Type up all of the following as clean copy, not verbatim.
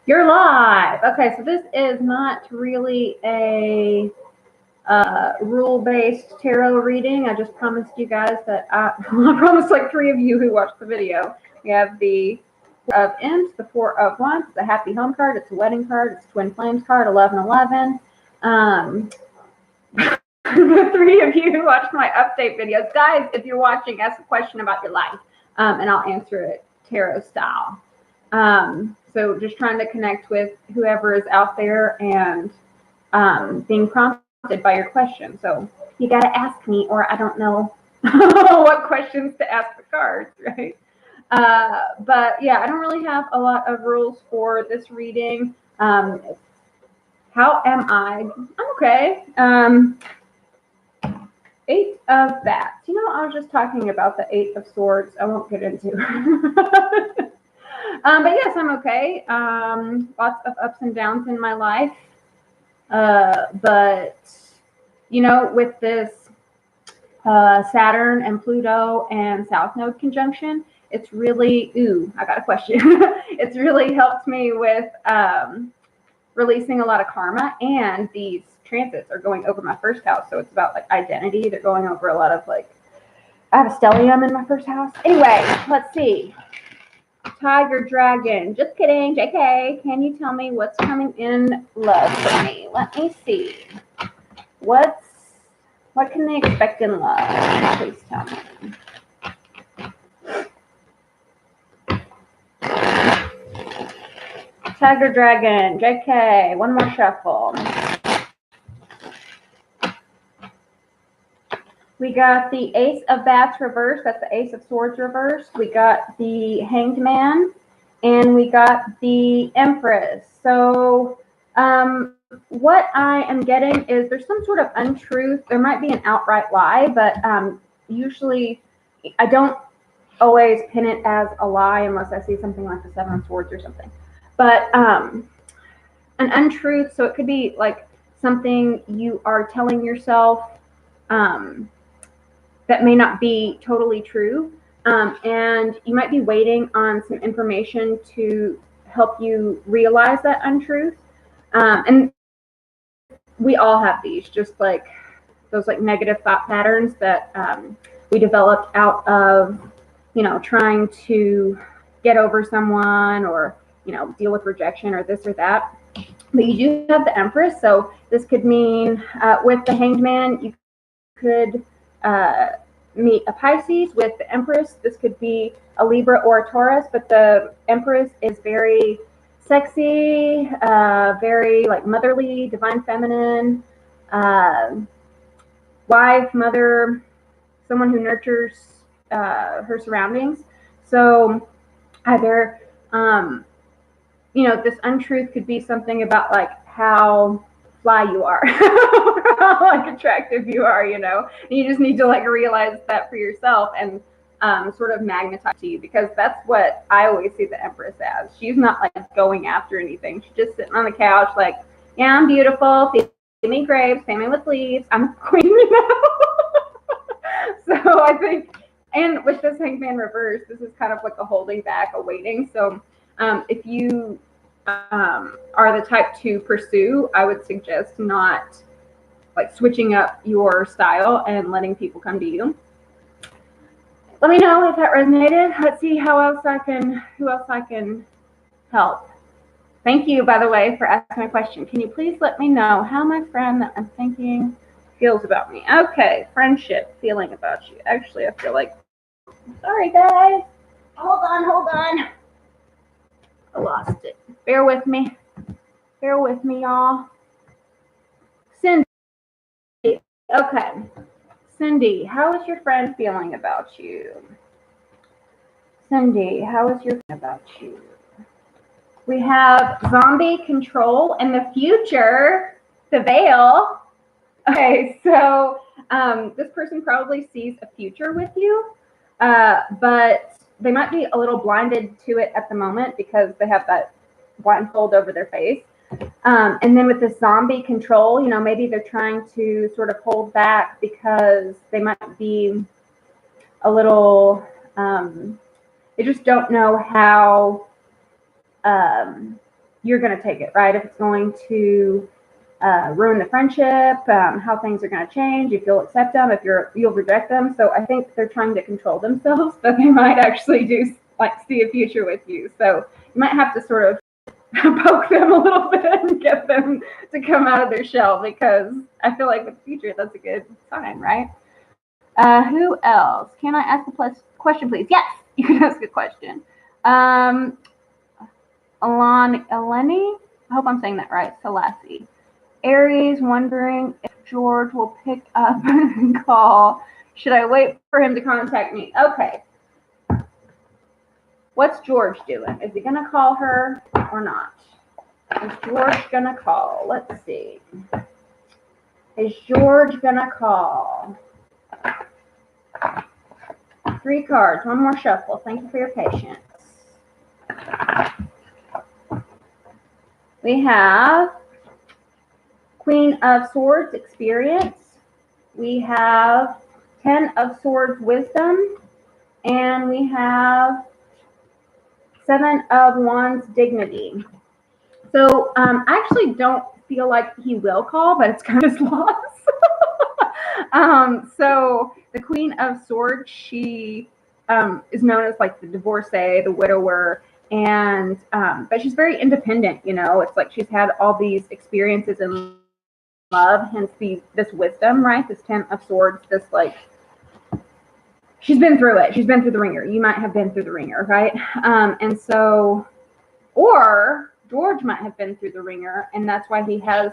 You're live. Okay, so this is not really a rule-based tarot reading. I just promised you guys that I promised like 3 of you who watched the video. We have the Four of Imps, the Four of Wands, the Happy Home card, it's a wedding card, it's a Twin Flames card, 1111. The 3 of you who watched my update videos. Guys, if you're watching, ask a question about your life, and I'll answer it tarot style. So just trying to connect with whoever is out there and being prompted by your question. So you got to ask me, or I don't know what questions to ask the cards, right? But yeah, I don't really have a lot of rules for this reading. How am I? I'm okay. 8 of Bats. You know, I was just talking about the 8 of Swords. I won't get into it. But yes, I'm okay. Lots of ups and downs in my life. But, you know, with this Saturn and Pluto and South Node conjunction, it's really, I got a question. It's really helped me with releasing a lot of karma, and these transits are going over my first house. So it's about like identity. They're going over a lot of like, I have a stellium in my first house. Anyway, let's see. Tiger Dragon. Just kidding. JK, can you tell me what's coming in love for me? Let me see. What can they expect in love? Please tell me. Tiger Dragon. JK. One more shuffle. We got the Ace of Bats reversed. That's the Ace of Swords reversed. We got the Hanged Man. And we got the Empress. So what I am getting is there's some sort of untruth. There might be an outright lie, but usually I don't always pin it as a lie unless I see something like the Seven of Swords or something. But an untruth, so it could be like something you are telling yourself that may not be totally true. And you might be waiting on some information to help you realize that untruth. And we all have these, just like those like negative thought patterns that we developed out of, you know, trying to get over someone or, you know, deal with rejection or this or that. But you do have the Empress. So this could mean with the Hanged Man, you could meet a Pisces. With the Empress, this could be a Libra or a Taurus, but the Empress is very sexy, very like motherly, divine feminine, wife, mother, someone who nurtures her surroundings. So either, you know, this untruth could be something about like how fly you are, how like attractive you are, you know, and you just need to like realize that for yourself and sort of magnetize to you, because that's what I always see the Empress as. She's not like going after anything. She's just sitting on the couch like, yeah, I'm beautiful, feed me grapes, pay me with leaves, I'm a queen, you know. So I think, and with this Hanged Man reverse, this is kind of like a holding back, a waiting. So if you are the type to pursue, I would suggest not like switching up your style and letting people come to you. Let me know if that resonated. Let's see who else I can help. Thank you, by the way, for asking a question. Can you please let me know how my friend that I'm thinking feels about me? Okay, friendship, feeling about you. Actually, I feel like, sorry guys, hold on. I lost it. Bear with me, y'all. Cindy, okay. Cindy, how is your friend feeling about you? Cindy, how is your friend about you? We have zombie control in the future, the veil. Okay, so this person probably sees a future with you, but they might be a little blinded to it at the moment because they have that blindfold over their face. And then with the zombie control, you know, maybe they're trying to sort of hold back because they might be a little, they just don't know how you're going to take it, right? If it's going to ruin the friendship, how things are going to change, if you'll accept them, if you'll reject them. So I think they're trying to control themselves, but they might actually do like see a future with you. So you might have to sort of poke them a little bit and get them to come out of their shell, because I feel like with the future, that's a good sign, right? Who else? Can I ask a question, please? Yes, you can ask a question. Eleni, I hope I'm saying that right, Selassie. Aries wondering if George will pick up and call. Should I wait for him to contact me? Okay. What's George doing? Is he going to call her or not? Is George going to call? Let's see. Is George going to call? 3 cards. One more shuffle. Thank you for your patience. We have Queen of Swords, experience. We have 10 of Swords, wisdom. And we have 7 of Wands, dignity. So I actually don't feel like he will call, but it's kind of his loss. So the Queen of Swords, she is known as like the divorcee, the widower, and but she's very independent. You know, it's like she's had all these experiences in love, hence this wisdom, right? This 10 of Swords, this like she's been through it. She's been through the ringer. You might have been through the ringer, right? And so, or George might have been through the ringer, and that's why he has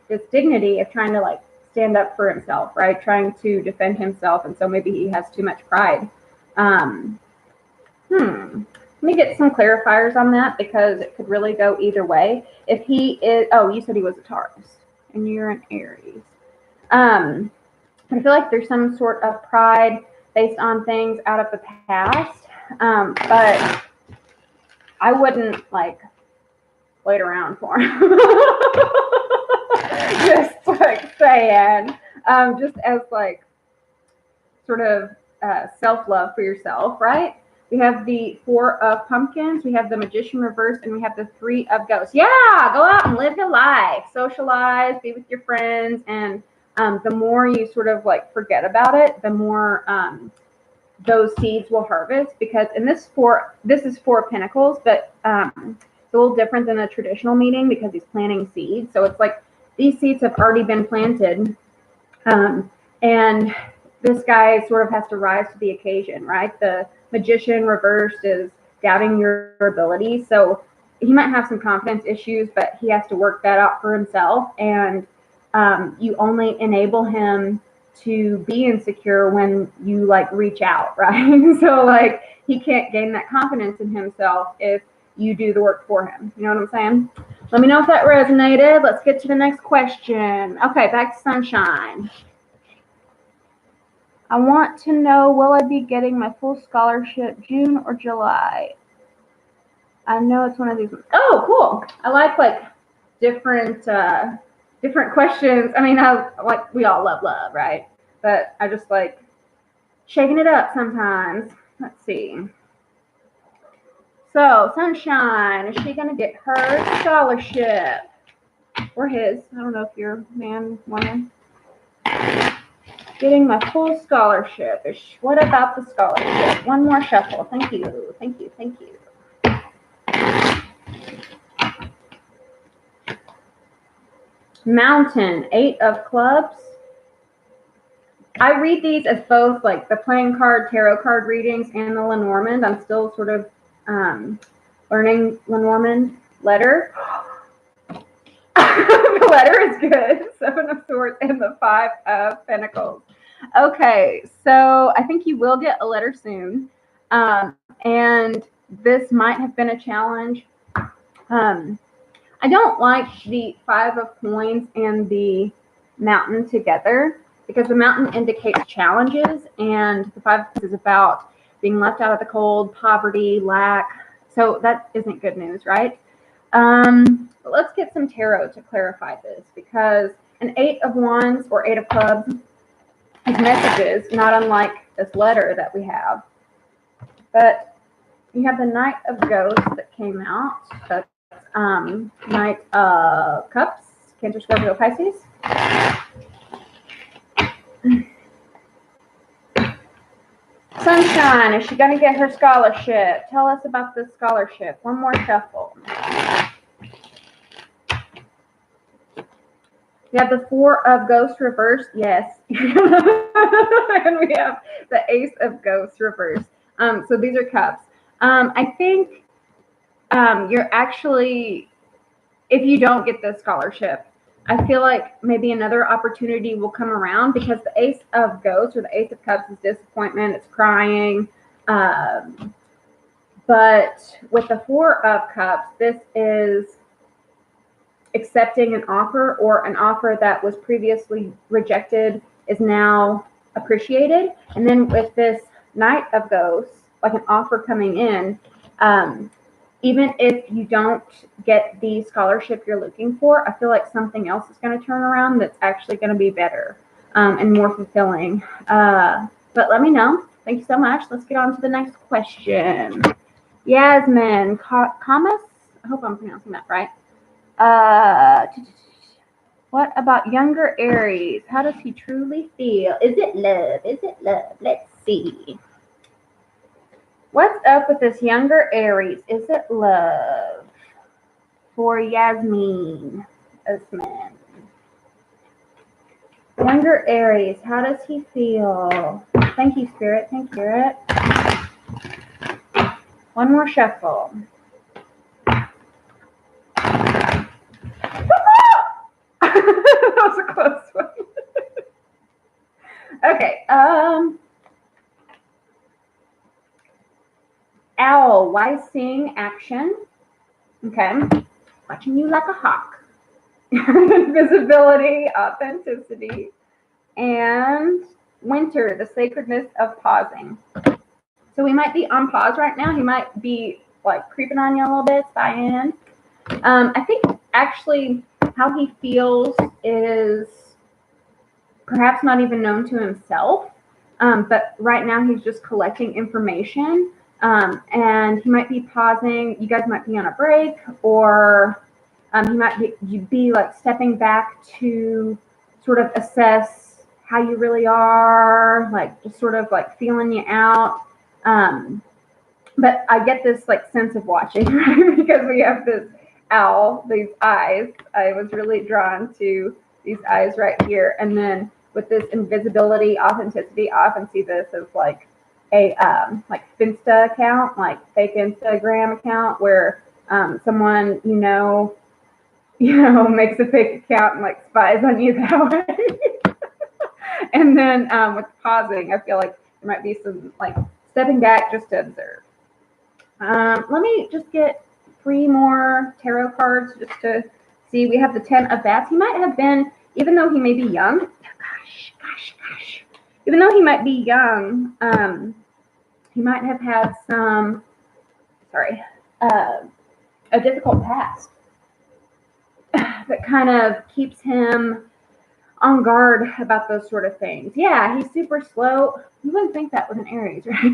this dignity of trying to like stand up for himself, right? Trying to defend himself, and so maybe he has too much pride. Let me get some clarifiers on that, because it could really go either way. If he is, oh, you said he was a Taurus, and you're an Aries. I feel like there's some sort of pride based on things out of the past, but I wouldn't like wait around for him. Just like saying, just as like sort of self-love for yourself, right? We have the 4 of pumpkins, we have the magician reverse, and we have the 3 of ghosts. Yeah, go out and live your life, socialize, be with your friends, and the more you sort of like forget about it, the more those seeds will harvest. Because in this is 4 of Pentacles, but it's a little different than a traditional meeting because he's planting seeds. So it's like these seeds have already been planted, and this guy sort of has to rise to the occasion, right? The magician reversed is doubting your ability. So he might have some confidence issues, but he has to work that out for himself. And you only enable him to be insecure when you like reach out, right? So like he can't gain that confidence in himself if you do the work for him. You know what I'm saying? Let me know if that resonated. Let's get to the next question. Okay, back to Sunshine. I want to know, will I be getting my full scholarship June or July? I know it's one of these. Oh, cool. I like different questions. I mean, we all love love, right? But I just like shaking it up sometimes. Let's see. So, Sunshine, is she going to get her scholarship? Or his? I don't know if you're man, woman. Getting my full scholarship. What about the scholarship? One more shuffle. Thank you. Thank you. Thank you. Mountain, 8 of clubs. I read these as both like the playing card, tarot card readings, and the Lenormand. I'm still sort of learning Lenormand letter. The letter is good. 7 of Swords and the 5 of Pentacles. Okay, so I think you will get a letter soon. And this might have been a challenge. I don't like the 5 of coins and the mountain together, because the mountain indicates challenges, and the 5 of coins is about being left out of the cold, poverty, lack. So that isn't good news, right? But let's get some tarot to clarify this, because an 8 of wands or 8 of clubs is messages, not unlike this letter that we have. But you have the Knight of Ghosts that came out. That's Knight of Cups, Cancer, Scorpio, Pisces. Sunshine, is she going to get her scholarship? Tell us about this scholarship. One more shuffle. We have the Four of Ghosts reversed. Yes. And we have the Ace of Ghosts reversed. So these are cups. I think you're actually, if you don't get this scholarship, I feel like maybe another opportunity will come around, because the Ace of Ghosts or the Ace of Cups is disappointment. It's crying. But with the Four of Cups, this is accepting an offer, or an offer that was previously rejected is now appreciated. And then with this Knight of Ghosts, like an offer coming in, even if you don't get the scholarship you're looking for, I feel like something else is going to turn around that's actually going to be better and more fulfilling. But let me know. Thank you so much. Let's get on to the next question. Yasmin Kamas, I hope I'm pronouncing that right. What about younger Aries? How does he truly feel? Is it love? Is it love? Let's see. What's up with this younger Aries? Is it love for Yasmin Osman? Younger Aries, how does he feel? Thank you, Spirit. Thank you, Spirit. One more shuffle. That was a close one. Okay. Owl, why sing action? Okay. Watching you like a hawk. Visibility, authenticity, and winter, the sacredness of pausing. So we might be on pause right now. He might be like creeping on you a little bit, spying. I think actually how he feels is perhaps not even known to himself. But right now he's just collecting information. And he might be pausing. You guys might be on a break, or he might be like stepping back to sort of assess how you really are, like just sort of like feeling you out. But I get this like sense of watching, right? Because we have this owl, these eyes. I was really drawn to these eyes right here. And then with this invisibility, authenticity, I often see this as like a like Finsta account, like fake Instagram account, where someone makes a fake account and like spies on you that way. And then with pausing, I feel like there might be some like stepping back just to observe. Let me just get 3 more tarot cards just to see. We have the 10 of Bats. He might have been, even though he may be young, gosh. Even though he might be young, he might have had a difficult past that kind of keeps him on guard about those sort of things. Yeah, he's super slow. You wouldn't think that with an Aries, right?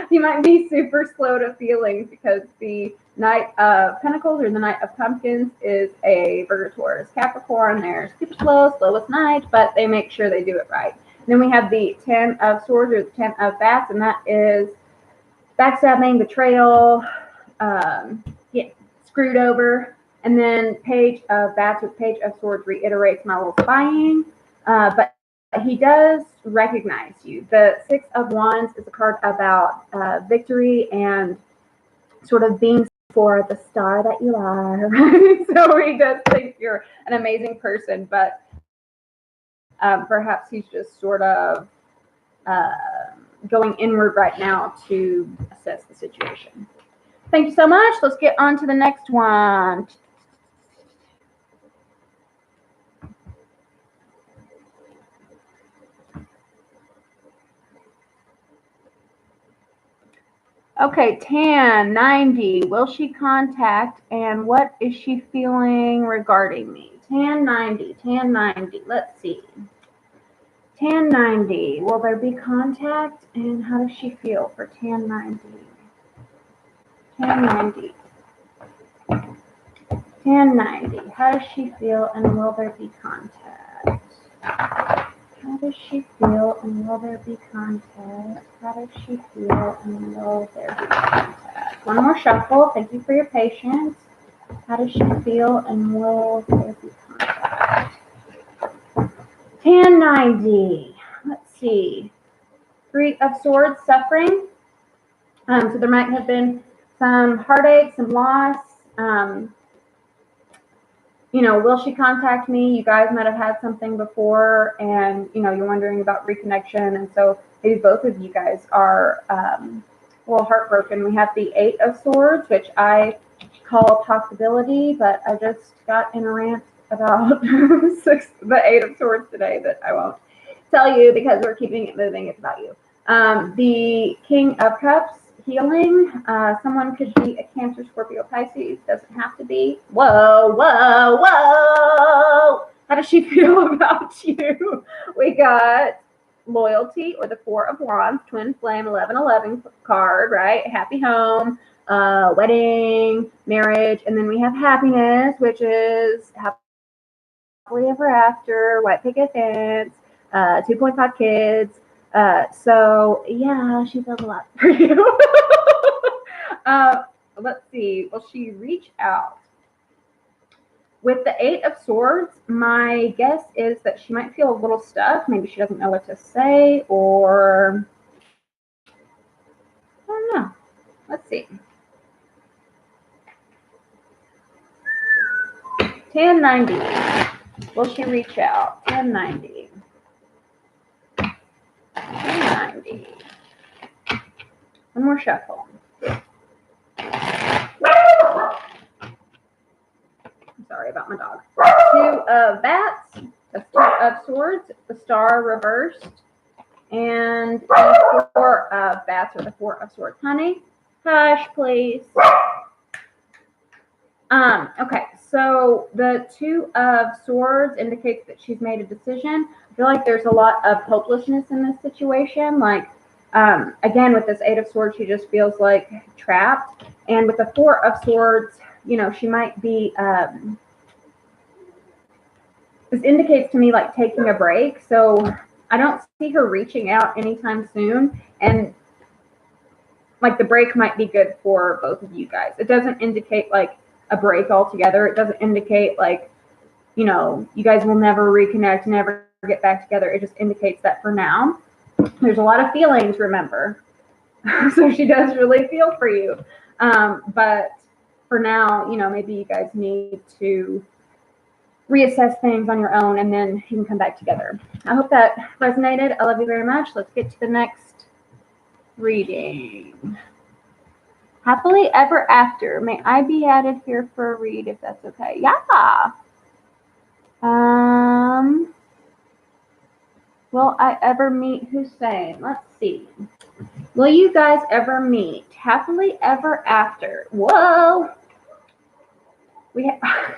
He might be super slow to feelings because the Knight of Pentacles or the Knight of Pumpkins is a Virgo, Taurus, Capricorn. They're super slow, slowest Knight, but they make sure they do it right. And then we have the 10 of Swords or the 10 of Bats, and that is backstabbing, betrayal, get screwed over. And then Page of Bats with Page of Swords reiterates my little spying, but he does recognize you. The 6 of Wands is a card about victory and sort of being for the star that you are. So he does think you're an amazing person, but perhaps he's just sort of going inward right now to assess the situation. Thank you so much. Let's get on to the next one. Okay, Tan 90. Will she contact, and what is she feeling regarding me? Tan 90. Let's see. Tan 90. Will there be contact, and how does she feel for Tan 90? Tan 90. 1090. How does she feel and will there be contact? How does she feel and will there be contact? How does she feel and will there be contact? One more shuffle. Thank you for your patience. How does she feel and will there be contact? 1090. Let's see. Three of Swords, suffering. So there might have been some heartache, some loss. Will she contact me? You guys might have had something before and, you're wondering about reconnection. And so maybe both of you guys are a little heartbroken. We have the Eight of Swords, which I call a possibility, but I just got in a rant about the Eight of Swords today that I won't tell you because we're keeping it moving. It's about you. The King of Cups, healing. Someone could be a Cancer, Scorpio, Pisces. Doesn't have to be. Whoa, whoa, whoa. How does she feel about you? We got loyalty, or the Four of Wands, twin flame, 1111 card, right? Happy home, wedding, marriage. And then we have happiness, which is happily ever after, white picket fence, 2.5 kids. So yeah, she feels a lot for you. Let's see. Will she reach out? With the Eight of Swords, my guess is that she might feel a little stuck. Maybe she doesn't know what to say, or I don't know. Let's see. 1090. Will she reach out? 1090. 1090. One more shuffle. I'm sorry about my dog. Two of Bats. The Two of Swords. The Star reversed. And the Four of Bats, or the Four of Swords. Honey, hush, please. Okay, so the Two of Swords indicates that she's made a decision. I feel like there's a lot of hopelessness in this situation. Like, again, with this Eight of Swords, she just feels like trapped. And with the Four of Swords, she might be, this indicates to me like taking a break. So I don't see her reaching out anytime soon. And like the break might be good for both of you guys. It doesn't indicate like a break altogether. It doesn't indicate like, you guys will never reconnect, never get back together. It just indicates that for now, there's a lot of feelings, remember. So she does really feel for you. But for now, maybe you guys need to reassess things on your own and then you can come back together. I hope that resonated. I love you very much. Let's get to the next reading. Happily ever after. May I be added here for a read if that's okay? Yeah. Will I ever meet Hussein? Let's see. Will you guys ever meet? Happily ever after. Whoa. We have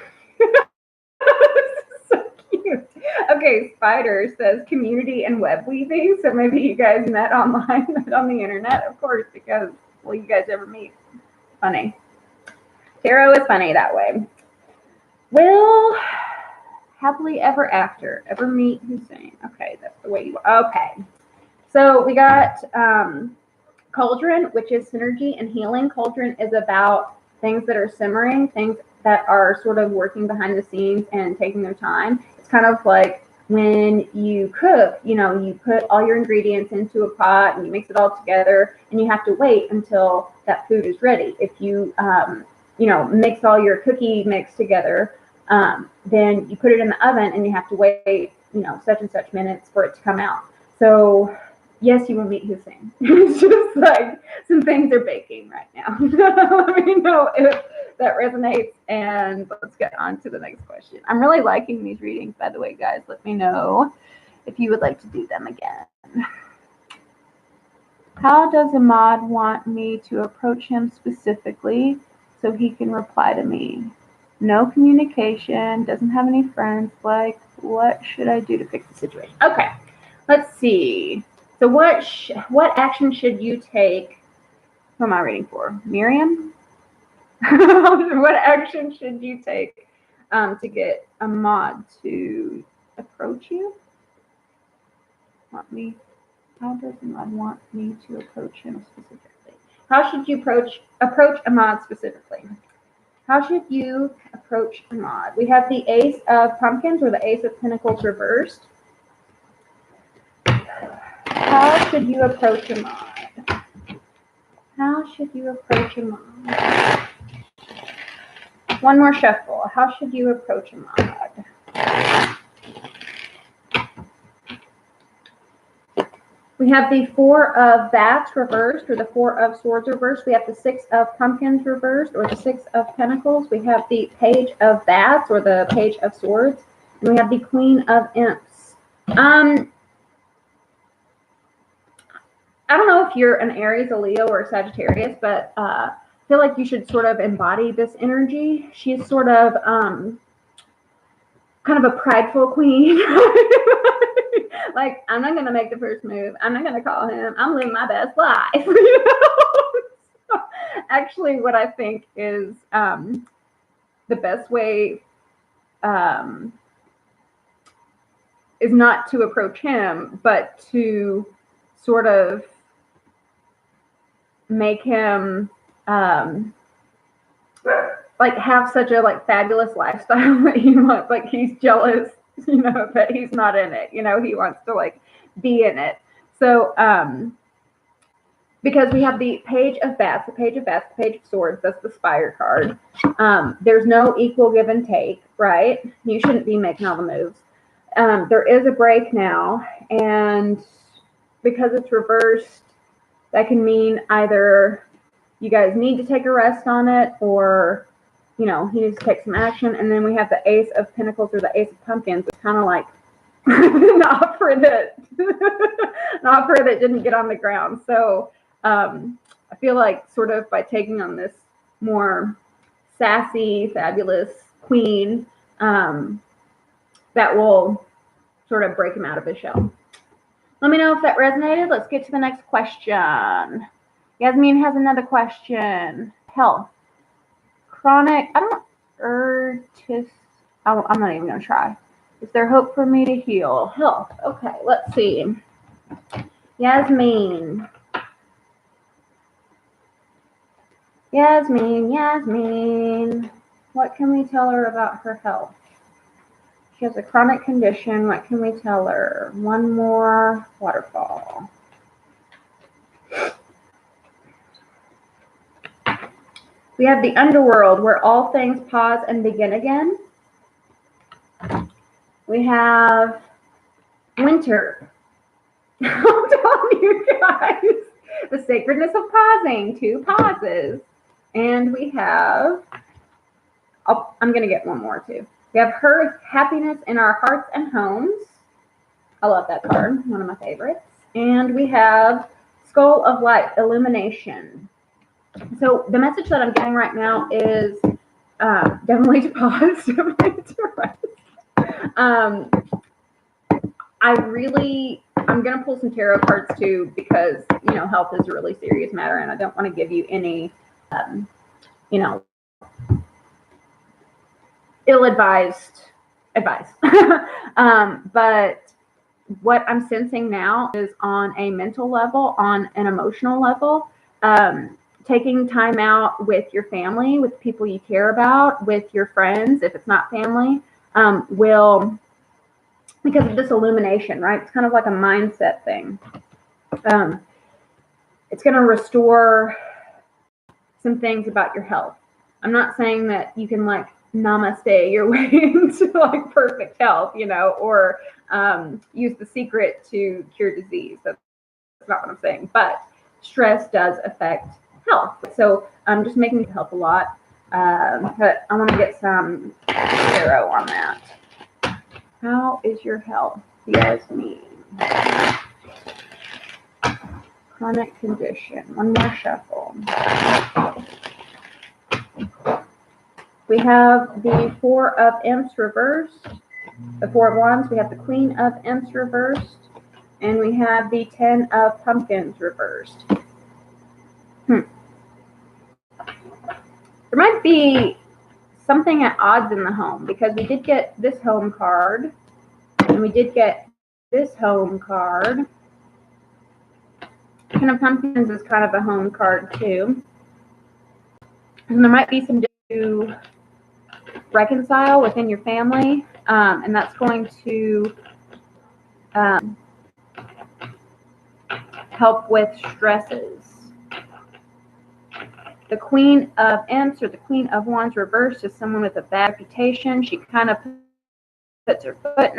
so cute. Okay, Spider says community and web weaving. So maybe you guys met online, met on the internet, of course, because will you guys ever meet? Funny. Tarot is funny that way. Will happily ever after ever meet Hussein? Okay, that's the way you are. Okay. So we got Cauldron, which is synergy and healing. Cauldron is about things that are simmering, things that are sort of working behind the scenes and taking their time. It's kind of like when you cook, you put all your ingredients into a pot and you mix it all together and you have to wait until that food is ready. If you, mix all your cookie mix together, then you put it in the oven and you have to wait, such and such minutes for it to come out. So yes, you will meet Hussein. It's just like some things are baking right now. Let me know if that resonates, and let's get on to the next question. I'm really liking these readings, by the way, guys. Let me know if you would like to do them again. How does Ahmad want me to approach him specifically so he can reply to me? No communication, doesn't have any friends. Like, what should I do to fix the situation? Okay, let's see. So what action should you take? Who am I reading for? Miriam? What action should you take to get a mod to approach you? Want me? How does a mod want me to approach him specifically? How should you approach a mod specifically? How should you approach a mod? We have the Ace of Pumpkins or the Ace of Pentacles reversed. How should you approach a mod? How should you approach a mod? One more shuffle. How should you approach a mod? We have the Four of Bats reversed or the Four of Swords reversed. We have the Six of Pumpkins reversed or the Six of Pentacles. We have the Page of Bats or the Page of Swords. And we have the Queen of Imps. I don't know if you're an Aries, a Leo, or a Sagittarius, but I feel like you should sort of embody this energy. She's sort of kind of a prideful queen. Like, I'm not going to make the first move. I'm not going to call him. I'm living my best life. Actually, what I think is the best way is not to approach him, but to sort of make him like have such a like fabulous lifestyle that he wants, like he's jealous, that he's not in it. He wants to like be in it. So because we have the Page of Bats, the Page of Bats, the Page of Swords, that's the Spire card. There's no equal give and take, right? You shouldn't be making all the moves. There is a break now, and because it's reversed, that can mean either you guys need to take a rest on it, or he needs to take some action. And then we have the Ace of Pentacles or the Ace of Pumpkins. It's kind of like an offer that didn't get on the ground. So I feel like sort of by taking on this more sassy, fabulous queen, that will sort of break him out of his shell. Let me know if that resonated. Let's get to the next question. Yasmin has another question. Health. Chronic, I'm not even going to try. Is there hope for me to heal? Health. Okay, let's see. Yasmin. What can we tell her about her health? She has a chronic condition. What can we tell her? One more waterfall. We have the underworld, where all things pause and begin again. We have winter. I'm telling you guys, the sacredness of pausing, 2 pauses. And we have, I'm going to get one more too. We have her happiness in our hearts and homes. I love that card, one of my favorites. And we have Skull of Light, illumination. So the message that I'm getting right now is definitely to pause, definitely to rest. I'm going to pull some tarot cards too, because, health is a really serious matter, and I don't want to give you any, ill-advised advice. But what I'm sensing now is on a mental level, on an emotional level, taking time out with your family, with people you care about, with your friends, if it's not family, will, because of this illumination, right? It's kind of like a mindset thing. It's going to restore some things about your health. I'm not saying that you can like namaste your way into like perfect health, or use the secret to cure disease. That's not what I'm saying. But stress does affect health. So I'm just making it help a lot. But I want to get some tarot on that. How is your health? Yasmin. Chronic condition. One more shuffle. We have the Four of Imps reversed, the Four of Wands. We have the Queen of Imps reversed, and we have the 10 of Pumpkins reversed. There might be something at odds in the home because we did get this home card and we did get this home card. Ten of Pumpkins is kind of a home card too. And there might be some to reconcile within your family, and that's going to help with stresses. The Queen of Imps or the Queen of Wands reversed is someone with a bad reputation. She kind of puts her foot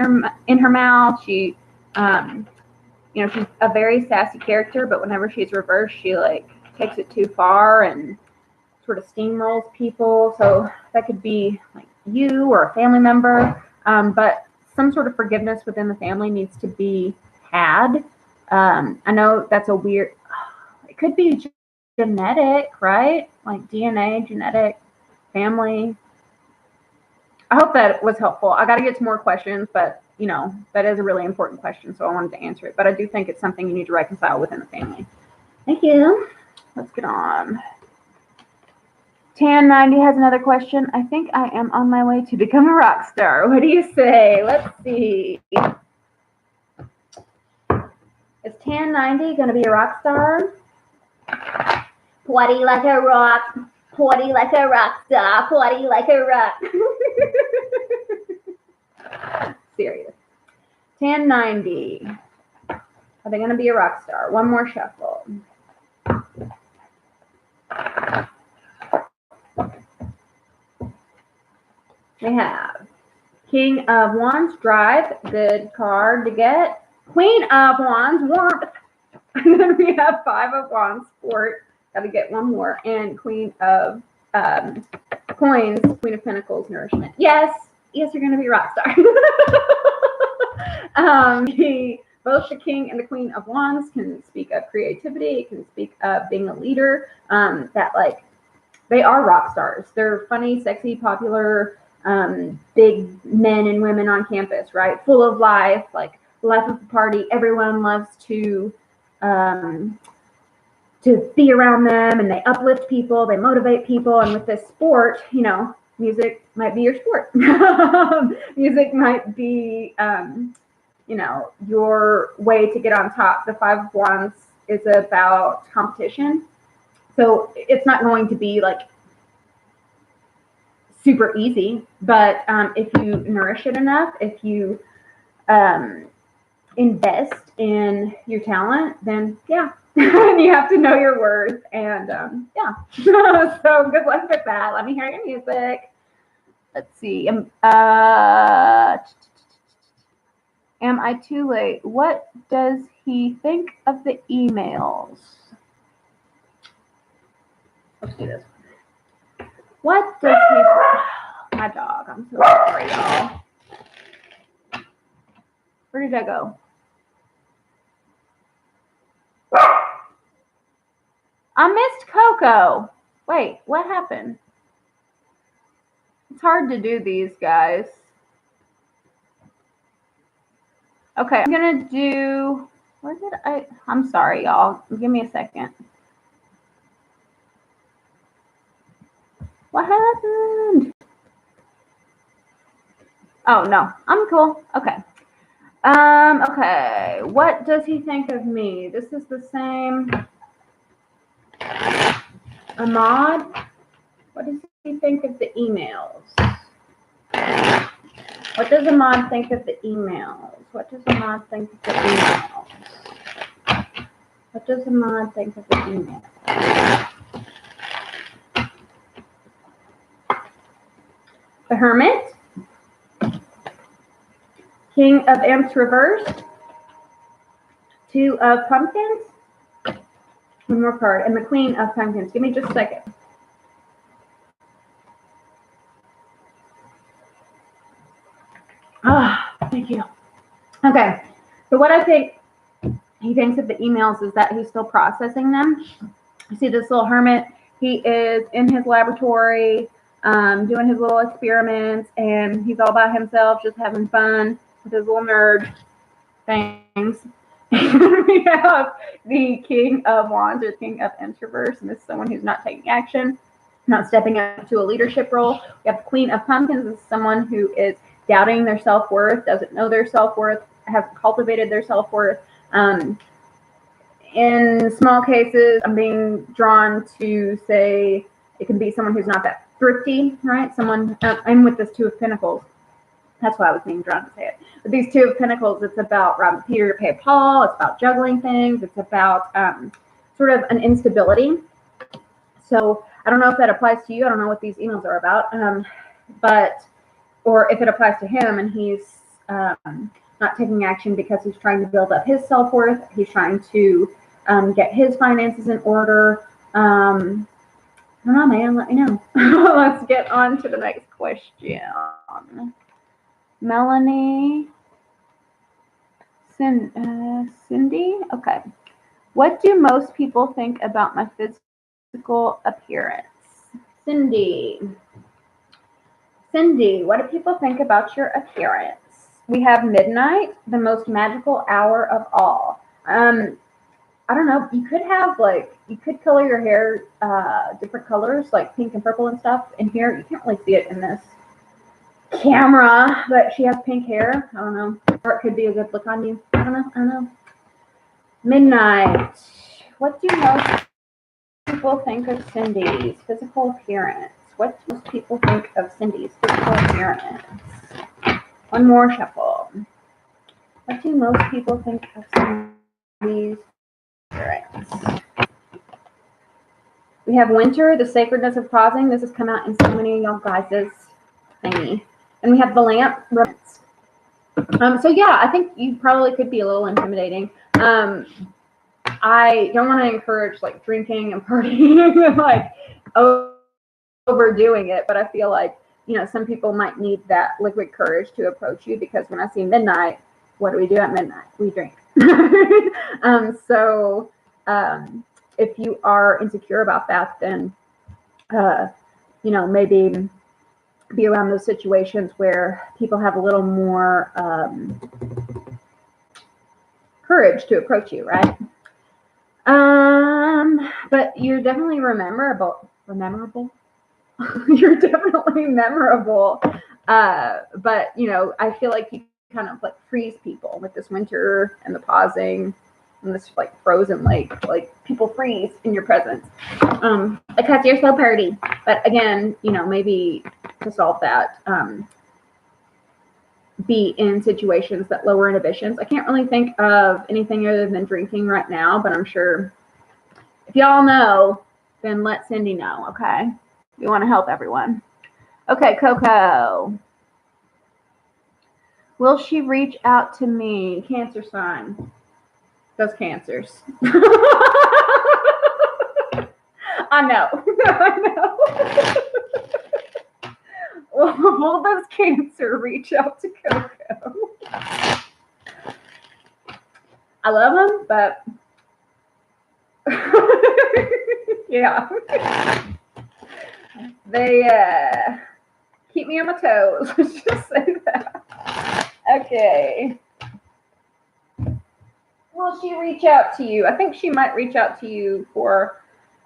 in her mouth. She, she's a very sassy character, but whenever she's reversed, she like takes it too far and sort of steamrolls people. So that could be like you or a family member, but some sort of forgiveness within the family needs to be had. I know that's a weird, it could be genetic, right? Like DNA, genetic, family. I hope that was helpful. I got to get to more questions, but that is a really important question, so I wanted to answer it. But I do think it's something you need to reconcile within the family. Thank you. Let's get on. Tan90 has another question. I think I am on my way to become a rock star. What do you say? Let's see. Is Tan90 going to be a rock star? Party like a rock. Party like a rock star. Party like a rock. Serious. Tan90. Are they going to be a rock star? One more shuffle. We have King of Wands, drive, good card to get. Queen of Wands, warmth. And then we have Five of Wands, sport. Got to get one more. And Queen of Coins, Queen of Pentacles, nourishment. Yes, you're going to be a rock star. Both the King and the Queen of Wands can speak of creativity. It can speak of being a leader. That like they are rock stars. They're funny, sexy, popular, big men and women on campus, right? Full of life, like life of the party. Everyone loves to be around them, and they uplift people, they motivate people. And with this sport, music might be your sport. Music might be, your way to get on top. The Five of Wands is about competition. So it's not going to be like super easy, but if you nourish it enough, if you invest in your talent, then yeah, you have to know your worth, and yeah. So good luck with that. Let me hear your music. Let's see. Am I too late? What does he think of the emails? Let's do this. What does he... My dog. I'm so sorry, y'all. Where did I go? I missed Coco. Wait, what happened? It's hard to do these, guys. Okay, I'm going to do... Where did I... I'm sorry, y'all. Give me a second. What happened? Oh, no. I'm cool. Okay. Okay. What does he think of me? This is the same... Ahmad, what does he think of the emails? What does Ahmad think of the emails? What does Ahmad think of the emails? What does Ahmad think of the emails? The Hermit. King of Imps reversed. Two of Pumpkins. One more card. And the Queen of Pumpkins. Give me just a second. Thank you. Okay. So what I think he thinks of the emails is that he's still processing them. You see this little hermit. He is in his laboratory doing his little experiments, and he's all by himself just having fun with his little nerd things. We have the King of Wands or King of Introverts, and this is someone who's not taking action. not stepping up to a leadership role. We have the Queen of Pumpkins. This is someone who is doubting their self-worth, doesn't know their self-worth, hasn't cultivated their self-worth. In small cases, I'm being drawn to say it can be someone who's not that thrifty, right? Someone, I'm with this Two of Pentacles. That's why I was being drawn to say it. But these Two of Pentacles, it's about robbing Peter to pay Paul. It's about juggling things. It's about sort of an instability. So I don't know if that applies to you. I don't know what these emails are about. Or if it applies to him and he's not taking action because he's trying to build up his self-worth. He's trying to get his finances in order. I don't know, man. Let me know. Let's get on to the next question. Melanie. Cindy? Okay. What do most people think about my physical appearance? Cindy, what do people think about your appearance? We have midnight, the most magical hour of all. I don't know. You could have you could color your hair different colors, like pink and purple and stuff. In here, you can't really see it in this camera, but she has pink hair. I don't know. Or it could be a good look on you. I don't know. Midnight. What do most people think of Cindy's physical appearance? What do most people think of Cindy's physical appearance? One more shuffle. What do most people think of Cindy's appearance? We have winter, the sacredness of pausing. This has come out in so many of y'all guys' thingy. And we have the lamp. So yeah, I think you probably could be a little intimidating. I don't want to encourage drinking and partying and overdoing it, but I feel like some people might need that liquid courage to approach you, because when I see midnight, what do we do at midnight? We drink. If you are insecure about that, then maybe be around those situations where people have a little more courage to approach you, right? But you're definitely memorable. You're definitely memorable. But I feel like you kind of freeze people with this winter and the pausing and this frozen lake. People freeze in your presence. Because you're so pretty. But again, maybe to solve that, be in situations that lower inhibitions. I can't really think of anything other than drinking right now, but I'm sure if y'all know, then let Cindy know, okay? We want to help everyone. Okay, Coco. Will she reach out to me? Cancer sign. Those cancers. I know. Will those cancer reach out to Coco? I love them, but yeah. They keep me on my toes. Let's just say that. Okay. Will she reach out to you? I think she might reach out to you for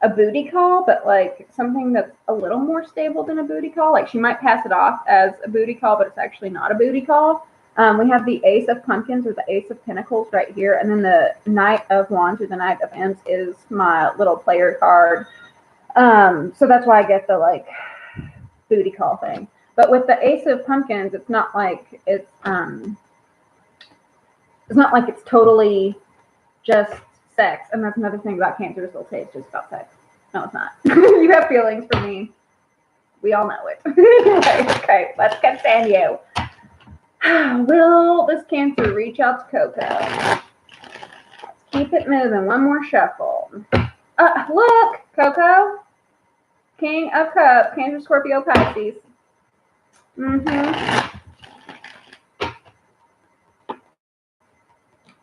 a booty call, but something that's a little more stable than a booty call. She might pass it off as a booty call, but it's actually not a booty call. We have the Ace of Pumpkins or the Ace of Pentacles right here, and then the Knight of Wands or the Knight of Wands is my little player card. So that's why I get the booty call thing. But with the Ace of Pumpkins, it's not it's not it's totally just sex. And that's another thing about cancers. They'll say it's just about sex. No, it's not. You have feelings for me. We all know it. Okay, let's continue. Will this cancer reach out to Coco? Let's keep it moving. One more shuffle. Look, Coco. King of Cups, Cancer, Scorpio, Pisces.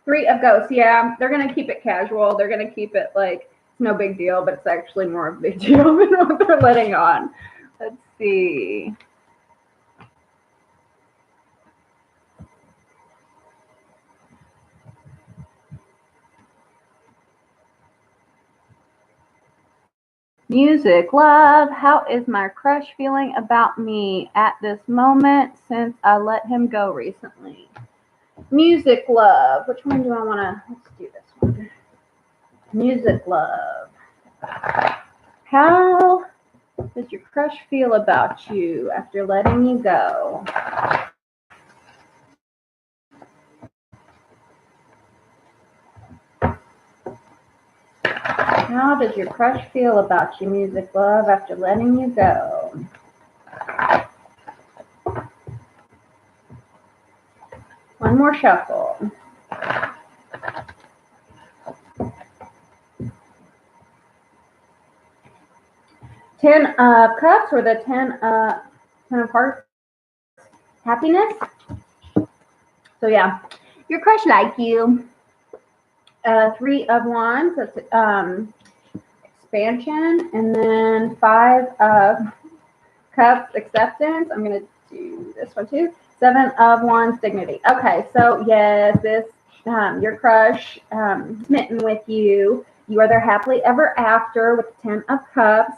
Three of Ghosts. Yeah, they're going to keep it casual. They're going to keep it it's no big deal, but it's actually more of a big deal than what they're letting on. Let's see. Music, love. How is my crush feeling about me at this moment since I let him go recently? Music, love. Which one do I want to? Let's do this one. Music, love. How does your crush feel about you after letting you go? How does your crush feel about you, music, love, after letting you go? One more shuffle. 10 of Cups or the 10 of Hearts? Happiness? So yeah, your crush like you. 3 of Wands, that's expansion. And then 5 of Cups, acceptance. I'm going to do this one too. 7 of Wands, dignity. Okay, so yes, this your crush smitten with you. You are their happily ever after with the 10 of Cups.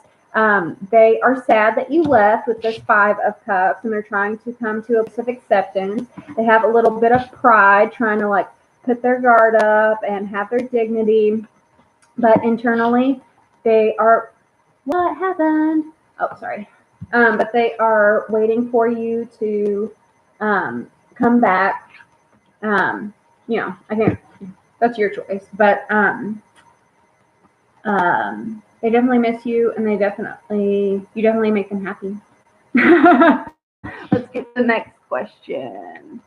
They are sad that you left with this 5 of Cups, and they're trying to come to a place of acceptance. They have a little bit of pride, trying to like put their guard up and have their dignity, but internally they are, what happened? Oh, sorry. But they are waiting for you to come back. I think that's your choice, but they definitely miss you, and you definitely make them happy. Let's get to the next question.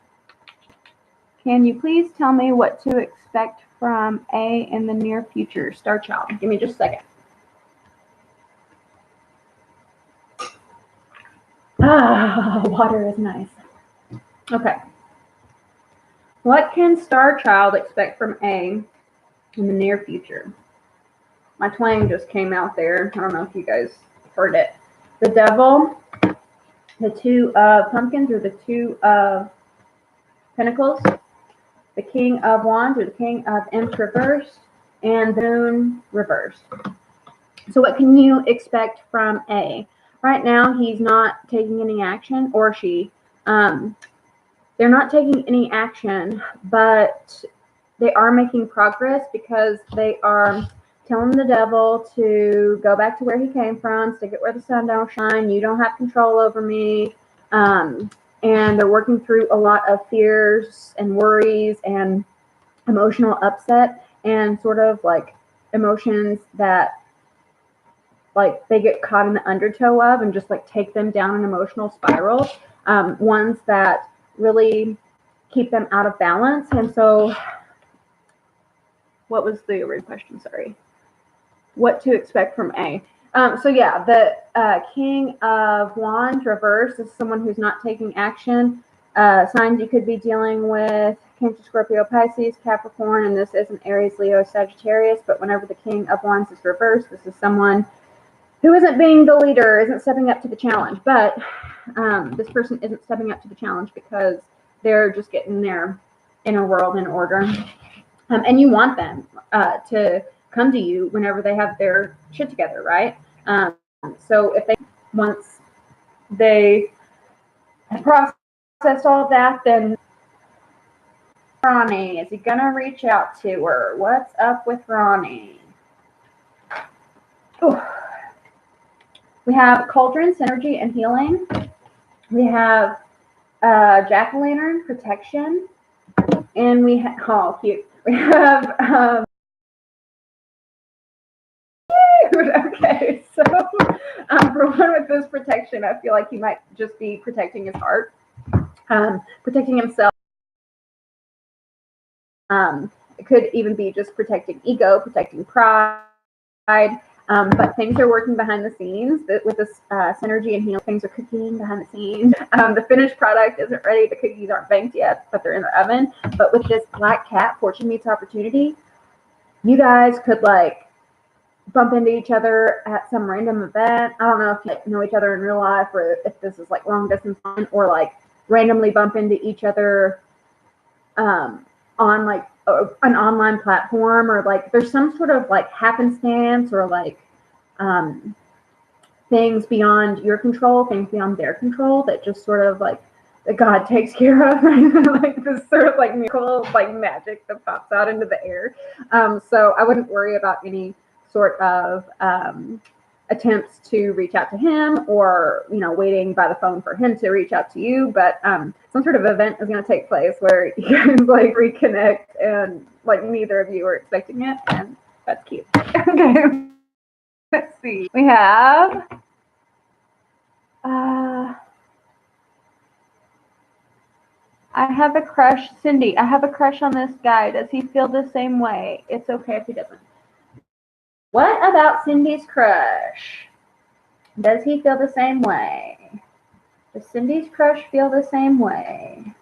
Can you please tell me what to expect from A in the near future? Star Child. Give me just a second. Water is nice. Okay. What can Star Child expect from A in the near future? My twang just came out there. I don't know if you guys heard it. The Devil, the 2 of Pumpkins, or the 2 of Pentacles, the King of Wands, or the King of Imps reversed, and the Moon reversed. So what can you expect from A? Right now, he's not taking any action, or she. They're not taking any action, but they are making progress because they are telling the Devil to go back to where he came from, stick it where the sun don't shine, you don't have control over me. And they're working through a lot of fears and worries and emotional upset and sort of like emotions that like they get caught in the undertow of and just like take them down an emotional spiral. Ones that really keep them out of balance. And so what was the original question? Sorry. What to expect from A. So yeah, the King of Wands reverse is someone who's not taking action. Signs you could be dealing with: Cancer, Scorpio, Pisces, Capricorn, and this isn't Aries, Leo, Sagittarius, but whenever the King of Wands is reversed, this is someone who isn't being the leader, isn't stepping up to the challenge. But this person isn't stepping up to the challenge because they're just getting their inner world in order. And you want them to come to you whenever they have their shit together, right? So if once they have processed all of that, then Ronnie, is he gonna reach out to her? What's up with Ronnie? Ooh. We have Cauldron, Synergy, and Healing. We have Jack-o'-lantern, Protection. And we have, oh, cute. We have, okay, so for one with this protection, I feel like he might just be protecting his heart, protecting himself. It could even be just protecting ego, protecting pride. But things are working behind the scenes. With this synergy and healing, things are cooking behind the scenes. The finished product isn't ready. The cookies aren't baked yet, but they're in the oven. But with this Black Cat, Fortune Meets Opportunity, you guys could like bump into each other at some random event. I don't know if you know each other in real life or if this is like long distance, or like randomly bump into each other on like an online platform, or like there's some sort of like happenstance or like things beyond your control, things beyond their control that just sort of like that God takes care of, like this sort of like miracle, like magic that pops out into the air. So I wouldn't worry about any sort of attempts to reach out to him, or waiting by the phone for him to reach out to you. But some sort of event is going to take place where you guys like reconnect, and like neither of you are expecting it, and that's cute. Okay, let's see. We have I have a crush, Cindy. I have a crush on this guy. Does he feel the same way? It's okay if he doesn't. What about Cindy's crush? Does he feel the same way? Does Cindy's crush feel the same way?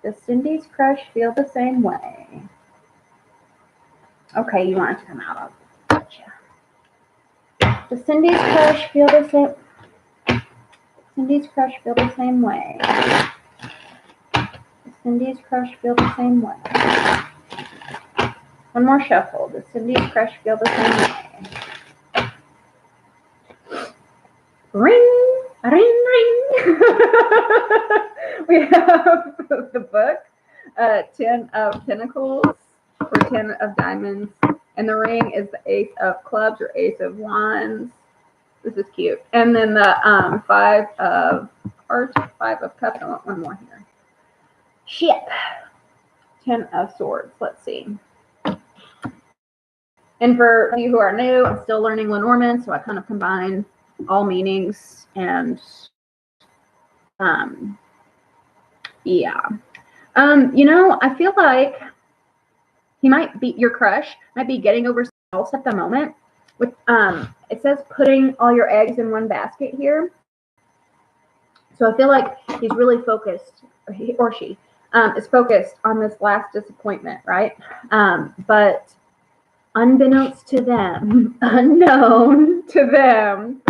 Does Cindy's crush feel the same way? Okay, you want it to come out. Gotcha. Does Cindy's crush feel the same? Does Cindy's crush feel the same way? Does Cindy's crush feel the same way? One more shuffle. Does Cindy's crush feel the same way? Ring, ring, ring. We have the book, 10 of Pentacles, or 10 of Diamonds, and the ring is the Ace of Clubs or Ace of Wands. This is cute. And then the 5 of Hearts, 5 of Cups. I want one more here. Ship. 10 of Swords. Let's see. And for you who are new, I'm still learning Lenormand, so I kind of combine all meanings, and yeah. I feel like he might be, your crush might be getting over something else at the moment. With it says putting all your eggs in one basket here. So I feel like he's really focused, or he or she is focused on this last disappointment, right? But unbeknownst to them, unknown to them,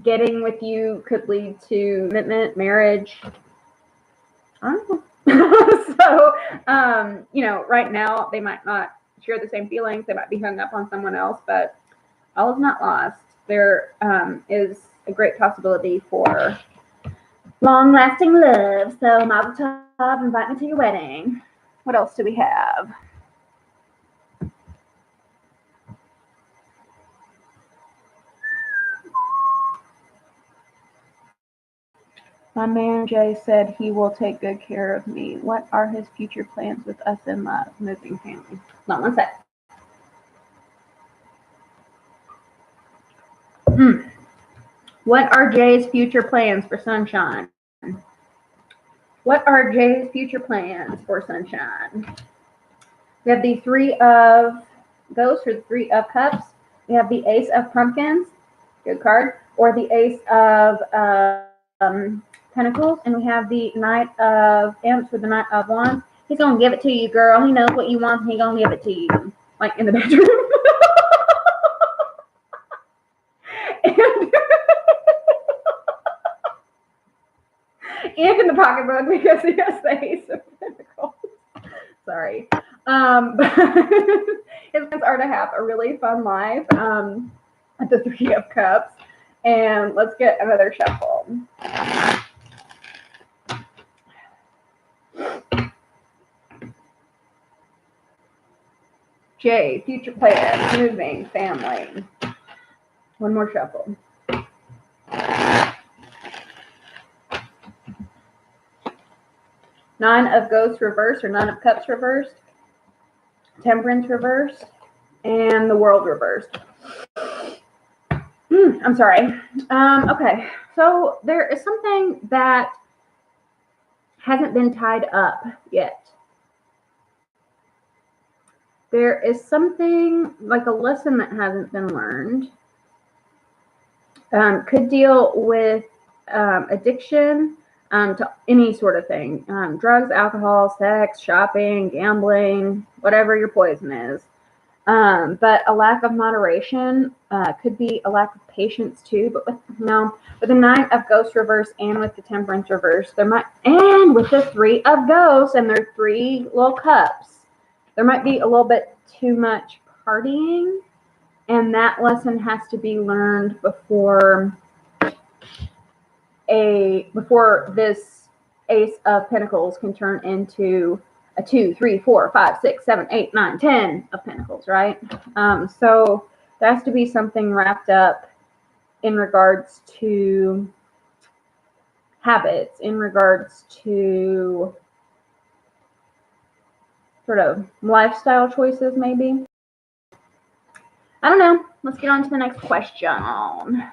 getting with you could lead to commitment, marriage. I don't know. So, right now they might not share the same feelings. They might be hung up on someone else, but all is not lost. There is a great possibility for long-lasting love. So, Mazel Tov, invite me to your wedding. What else do we have? My man Jay said he will take good care of me. What are his future plans with us in love? Moving family. Not one sec. What are Jay's future plans for Sunshine? What are Jay's future plans for Sunshine? We have the 3 of Ghosts, or the 3 of Cups. We have the Ace of Pumpkins. Good card. Or the Ace of Pentacles, and we have the Knight of Imps with the Knight of Wands. He's gonna give it to you, girl. He knows what you want, and he's gonna give it to you, like in the bedroom. and in the pocketbook, because he has the Ace of Pentacles. Sorry. But his plans are to have a really fun life at the 3 of Cups. And let's get another shuffle. J, future plans, moving, family. One more shuffle. Nine of Ghosts reversed, or 9 of Cups reversed. Temperance reversed. And the World reversed. I'm sorry. Okay, so there is something that hasn't been tied up yet. There is something like a lesson that hasn't been learned. Could deal with addiction to any sort of thing. Drugs, alcohol, sex, shopping, gambling, whatever your poison is. But a lack of moderation could be a lack of patience too. But with the 9 of Ghosts reverse and with the Temperance reverse, and with the 3 of Ghosts and their 3 little cups, there might be a little bit too much partying, and that lesson has to be learned before this Ace of Pentacles can turn into a 2, 3, 4, 5, 6, 7, 8, 9, 10 of Pentacles, right? So there has to be something wrapped up in regards to habits, in regards to sort of lifestyle choices, maybe. I don't know. Let's get on to the next question.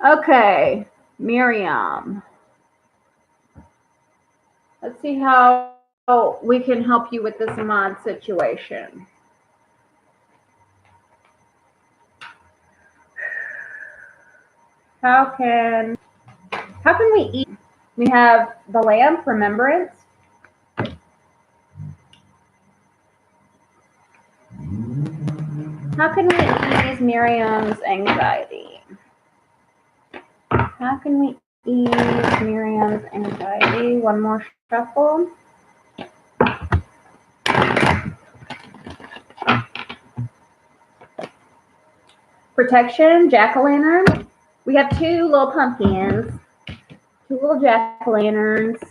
Okay, Miriam. Let's see how we can help you with this mod situation. How can we eat? We have the lamp, remembrance. How can we ease Miriam's anxiety? How can we ease Miriam's anxiety? One more shuffle. Protection, jack-o'-lantern. We have two little pumpkins, two little jack-o'-lanterns.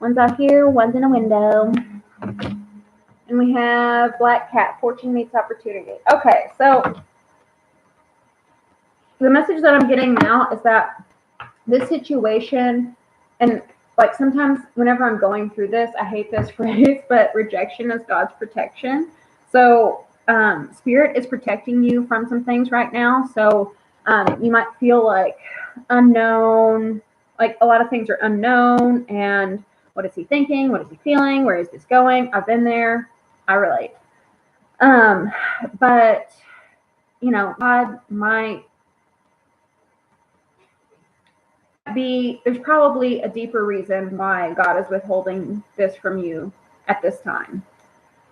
One's out here, one's in a window. And we have black cat, fortune meets opportunity. Okay, so the message that I'm getting now is that this situation, and like sometimes whenever I'm going through this, I hate this phrase, but rejection is God's protection. So Spirit is protecting you from some things right now. So you might feel like unknown, like a lot of things are unknown, and what is he thinking? What is he feeling? Where is this going? I've been there. I relate. But, you know, God might be, there's probably a deeper reason why God is withholding this from you at this time.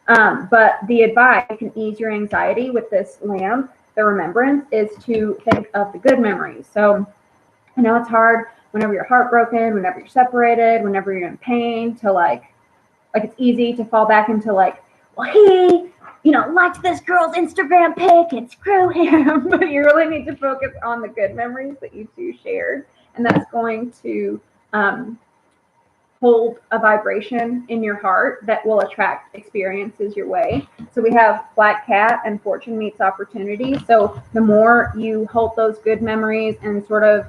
But the advice can ease your anxiety with this lamp, the remembrance, is to think of the good memories. So I know it's hard whenever you're heartbroken, whenever you're separated, whenever you're in pain, to like it's easy to fall back into like, well, he, you know, liked this girl's Instagram pic and screw him. But you really need to focus on the good memories that you two shared. And that's going to hold a vibration in your heart that will attract experiences your way. So we have black cat and fortune meets opportunity. So the more you hold those good memories and sort of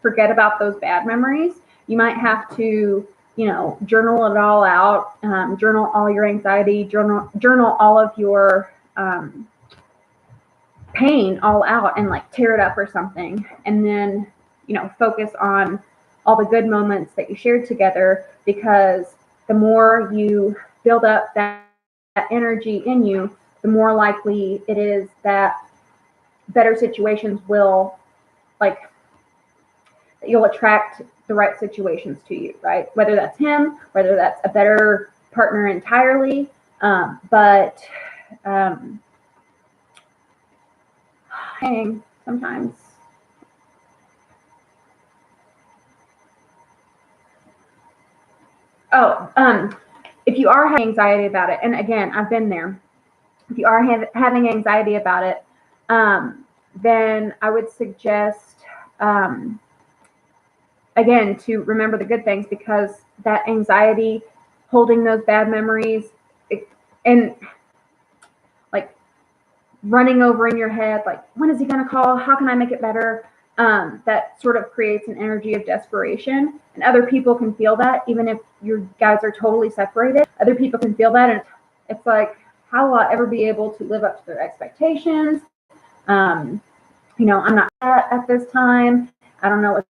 forget about those bad memories, you might have to, you know, journal it all out, journal all your anxiety, journal all of your pain all out and like tear it up or something. And then, you know, focus on all the good moments that you shared together, because the more you build up that energy in you, the more likely it is that better situations will, like, you'll attract the right situations to you, right? Whether that's him, whether that's a better partner entirely. But sometimes. If you are having anxiety about it, and again, I've been there. If you are having anxiety about it, then I would suggest, again, to remember the good things, because that anxiety, holding those bad memories, and like running over in your head, like, when is he going to call? How can I make it better? That sort of creates an energy of desperation, and other people can feel that, even if you guys are totally separated. Other people can feel that, and it's like, how will I ever be able to live up to their expectations? You know, I'm not at this time. I don't know what's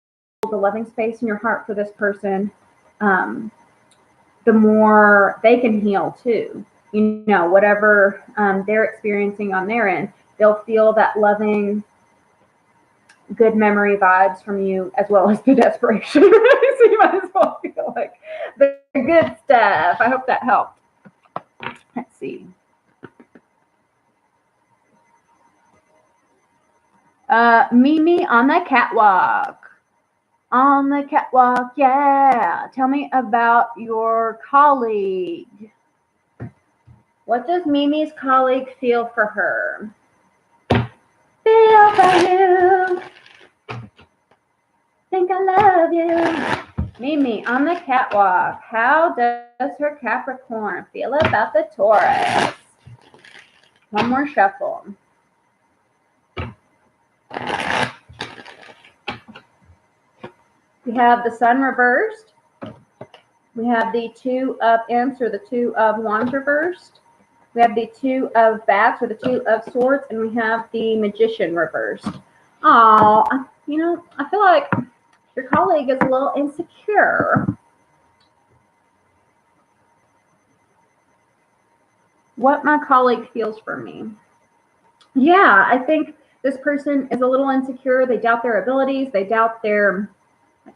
the loving space in your heart for this person. The more they can heal too. You know, whatever they're experiencing on their end, they'll feel that loving, good memory vibes from you, as well as the desperation. So you might as well feel like the good stuff. I hope that helped. Let's see. Mimi on the catwalk. On the catwalk, yeah. Tell me about your colleague. What does Mimi's colleague feel for her? Feel for you. Think I love you. Mimi on the catwalk. How does her Capricorn feel about the Taurus? One more shuffle. We have the Sun reversed. We have the Two of Imps or the Two of Wands reversed. We have the Two of Bats or the Two of Swords, and we have the Magician reversed. Oh, you know, I feel like your colleague is a little insecure. What my colleague feels for me. Yeah, I think this person is a little insecure. They doubt their abilities. They doubt their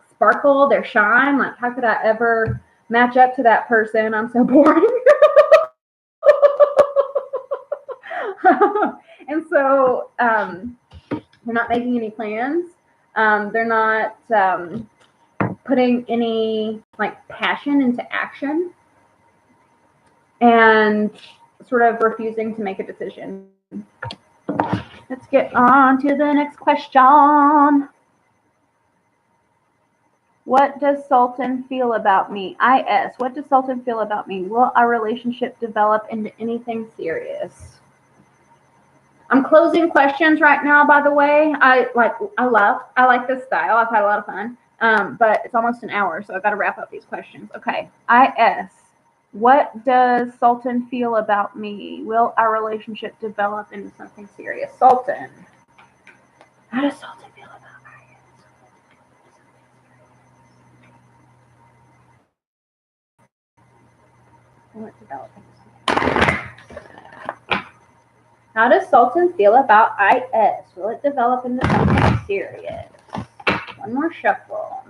sparkle, their shine. Like, how could I ever match up to that person? I'm so boring. And so they're not making any plans. They're not putting any like passion into action, and sort of refusing to make a decision. Let's get on to the next question. What does Sultan feel about me? IS. What does Sultan feel about me? Will our relationship develop into anything serious? I'm closing questions right now, by the way. I like this style. I've had a lot of fun. But it's almost an hour, so I've got to wrap up these questions. Okay. IS. What does Sultan feel about me? Will our relationship develop into something serious? Sultan. How does Sultan feel about IS? Will it develop into something serious? How does Sultan feel about IS? Will it develop into something serious? One more shuffle.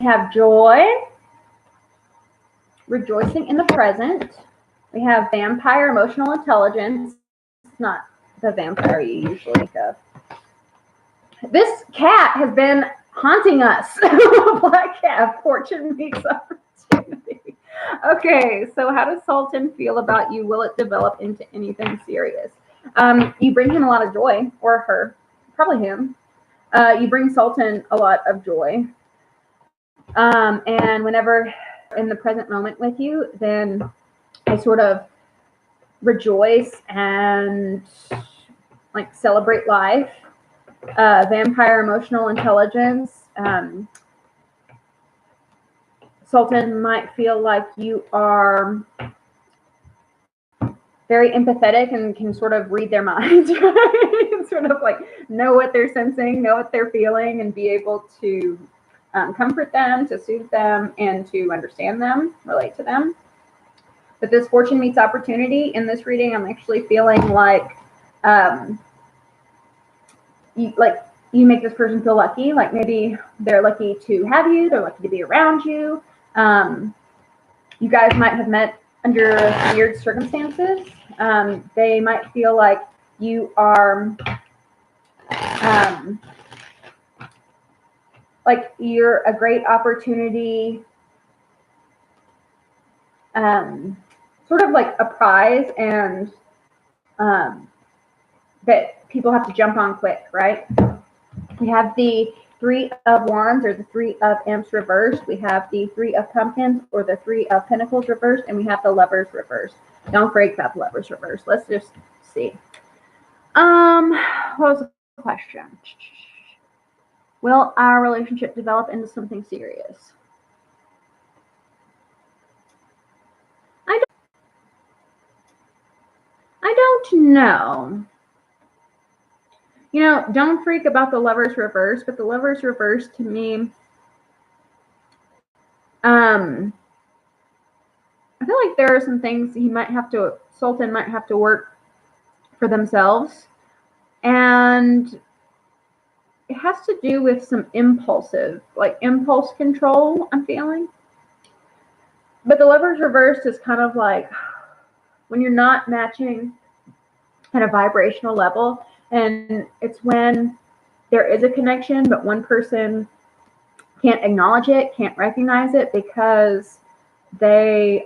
We have joy, rejoicing in the present. We have vampire, emotional intelligence. It's not the vampire you usually think of. This cat has been haunting us. Black cat, fortune meets opportunity. Okay, so how does Sultan feel about you? Will it develop into anything serious? You bring him a lot of joy, or her, probably him. You bring Sultan a lot of joy. And whenever in the present moment with you, then I sort of rejoice and like celebrate life. Vampire emotional intelligence. Sultan might feel like you are very empathetic and can sort of read their minds, right? And sort of like know what they're sensing, know what they're feeling, and be able to comfort them, to soothe them, and to understand them, relate to them. But this fortune meets opportunity in this reading, I'm actually feeling like you make this person feel lucky. Like maybe they're lucky to have you, they're lucky to be around you. You guys might have met under weird circumstances. They might feel like you are like you're a great opportunity, sort of like a prize, and that people have to jump on quick, right? We have the Three of Wands or the Three of Imps reversed. We have the Three of Pumpkins or the Three of Pentacles reversed, and we have the Lovers reversed. Don't freak about the Lovers reversed. Let's just see. What was the question? Will our relationship develop into something serious? I don't know. You know, don't freak about the Lovers reverse, but the Lovers reverse to me, I feel like there are some things Sultan might have to work for themselves. And it has to do with some impulse control, I'm feeling. But the Lovers reversed is kind of like when you're not matching at a vibrational level, and it's when there is a connection, but one person can't acknowledge it, can't recognize it because there's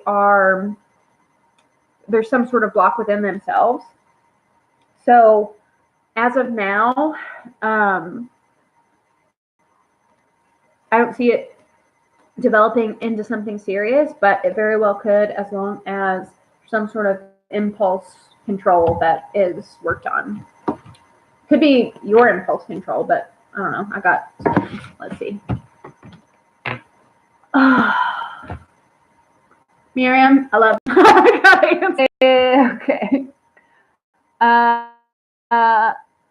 some sort of block within themselves. So as of now, I don't see it developing into something serious, but it very well could, as long as some sort of impulse control that is worked on. Could be your impulse control, but I don't know. Let's see. Miriam, I love okay.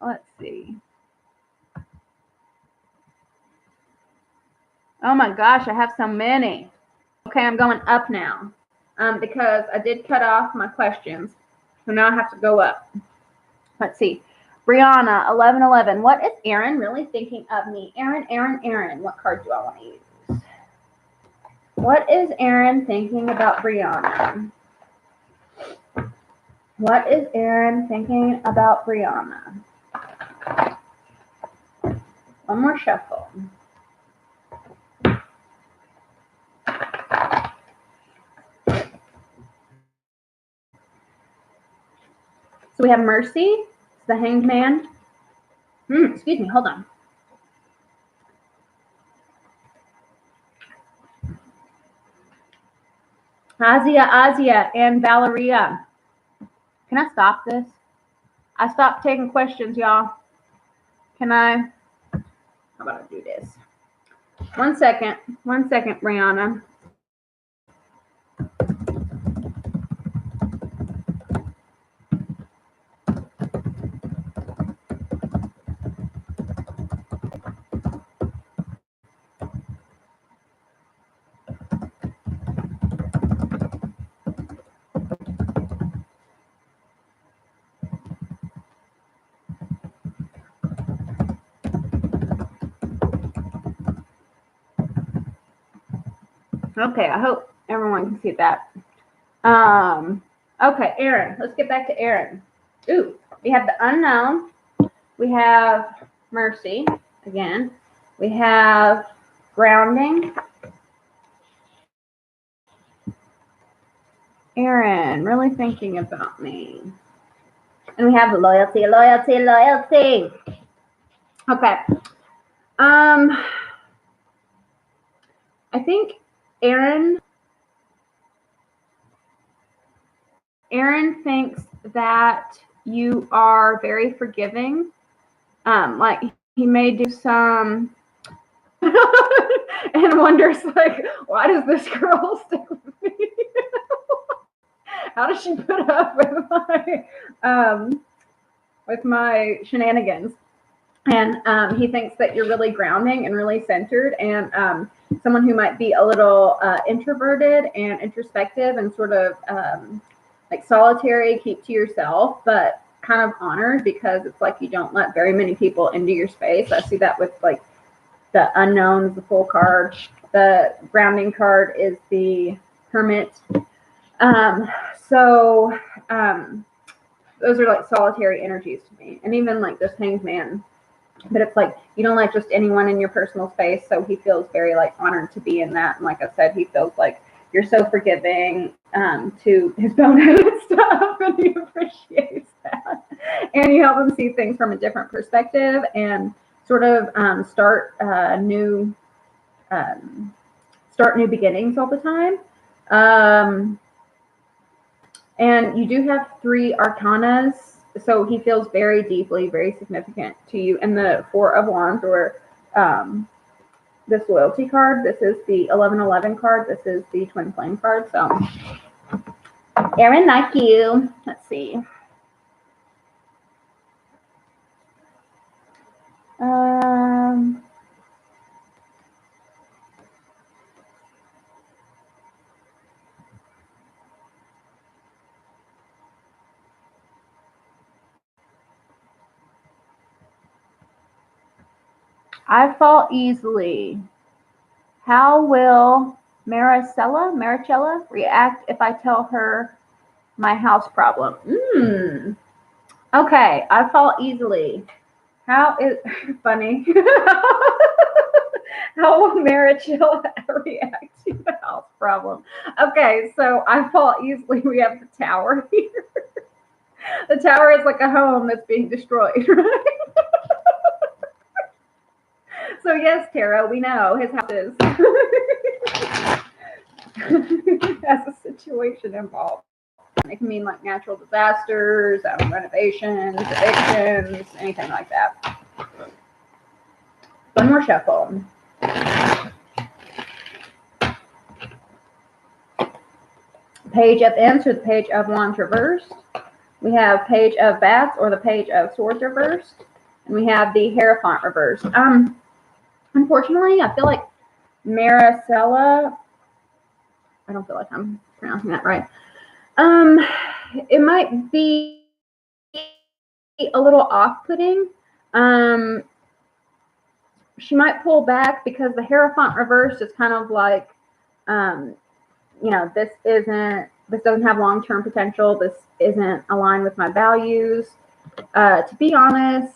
Let's see. Oh my gosh, I have so many. Okay, I'm going up now because I did cut off my questions. So now I have to go up. Let's see. Brianna, 1111. What is Aaron really thinking of me? Aaron. What card do I want to use? What is Aaron thinking about Brianna? What is Aaron thinking about Brianna? One more shuffle. So we have Mercy, the Hanged Man. Excuse me, hold on. Azia, and Valeria. Can I stop this? I stopped taking questions, y'all. Can I? How about I do this? 1 second, Brianna. Okay, I hope everyone can see that. Okay, Aaron. Let's get back to Aaron. Ooh, we have the unknown. We have Mercy again. We have grounding. Aaron, really thinking about me. And we have loyalty. Okay. I think Aaron thinks that you are very forgiving. Like he may do some and wonders like, why does this girl stick with me? How does she put up with my shenanigans? And he thinks that you're really grounding and really centered, and someone who might be a little introverted and introspective and sort of like solitary, keep to yourself, but kind of honored because it's like you don't let very many people into your space. I see that with like the unknown is the full card. The grounding card is the hermit. So those are like solitary energies to me. And even like this hanged man. But it's like you don't let just anyone in your personal space. So he feels very like honored to be in that. And like I said, he feels like you're so forgiving to his boneheaded stuff, and he appreciates that. And you help him see things from a different perspective and sort of start new beginnings all the time. And you do have 3 arcanas, so he feels very deeply, very significant to you. And the 4 of Wands, or this loyalty card, this is the 1111 card, this is the twin flame card. So, Aaron, like you. Let's see. I fall easily. How will Maricela react if I tell her my house problem. Okay, I fall easily. How is funny? How will Marichil react to the house problem? Okay, so I fall easily. We have the tower here. The tower is like a home that's being destroyed, right? So yes, Tara, we know his house is has a situation involved. It can mean like natural disasters, renovations, evictions, anything like that. One more shuffle. Page of Ends or the Page of Wands reversed. We have Page of Bats or the Page of Swords reversed. And we have the Hierophant reversed. Unfortunately, I feel like Maricela, I don't feel like I'm pronouncing that right. It might be a little off-putting. She might pull back because the Hierophant reversed is kind of like, this doesn't have long-term potential. This isn't aligned with my values. To be honest,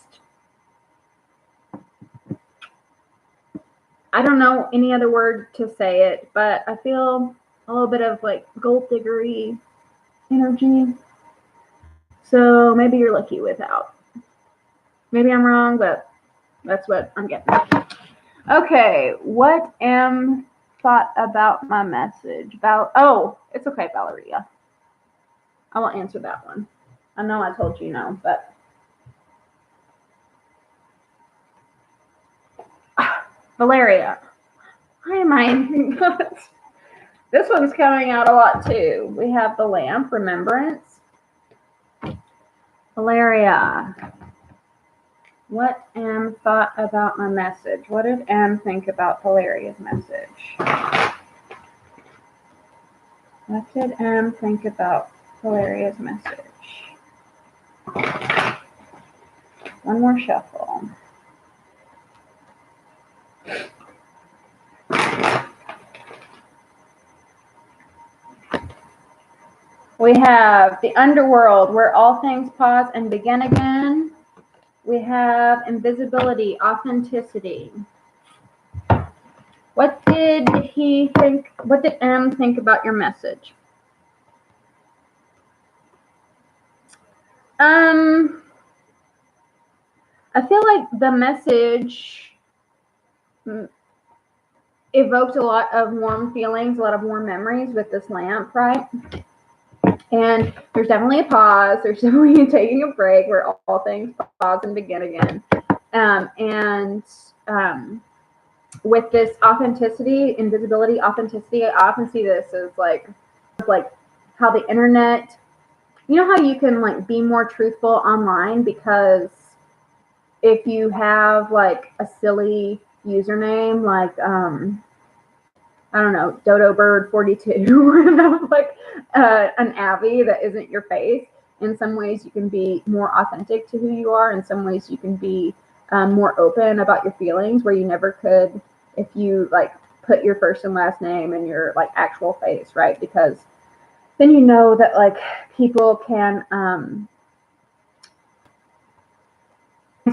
I don't know any other word to say it, but I feel a little bit of like gold diggery energy. So maybe you're lucky without. Maybe I'm wrong, but that's what I'm getting. Okay, what am thought about my message? Oh, it's okay, Valeria. I won't answer that one. I know I told you no, but Valeria, why am I? This one's coming out a lot too. We have the Lamp, Remembrance. Valeria, what am thought about my message? What did M think about Valeria's message? What did M think about Valeria's message? One more shuffle. We have the Underworld, where all things pause and begin again. We have Invisibility, Authenticity. What did he think? What did M think about your message? I feel like the message evoked a lot of warm feelings, a lot of warm memories with this lamp, right? And there's definitely a pause. There's definitely taking a break where all things pause and begin again. With this authenticity, invisibility, authenticity, I often see this as like how the internet, you know how you can like be more truthful online because if you have like a silly username like I don't know, Dodo Bird 42, like an Abby that isn't your face. In some ways, you can be more authentic to who you are. In some ways, you can be more open about your feelings, where you never could if you like put your first and last name and your like actual face, right? Because then you know that like people can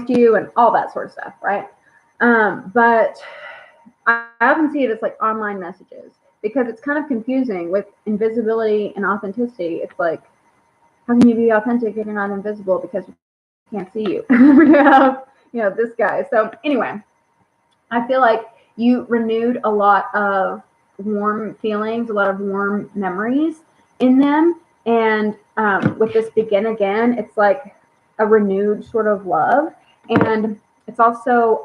you and all that sort of stuff, right? But I often see it as like online messages because it's kind of confusing with invisibility and authenticity. It's like, how can you be authentic if you're not invisible because we can't see you? We have, this guy. So anyway, I feel like you renewed a lot of warm feelings, a lot of warm memories in them. And with this begin again, it's like a renewed sort of love. And it's also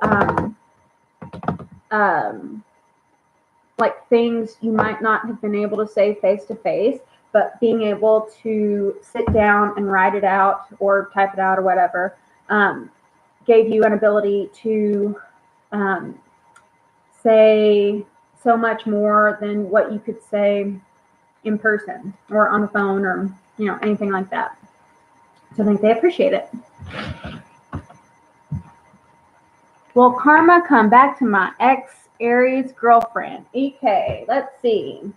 like things you might not have been able to say face to face, but being able to sit down and write it out or type it out or whatever gave you an ability to say so much more than what you could say in person or on the phone or anything like that. So I think they appreciate it. Will karma come back to my ex Aries girlfriend? EK, let's see.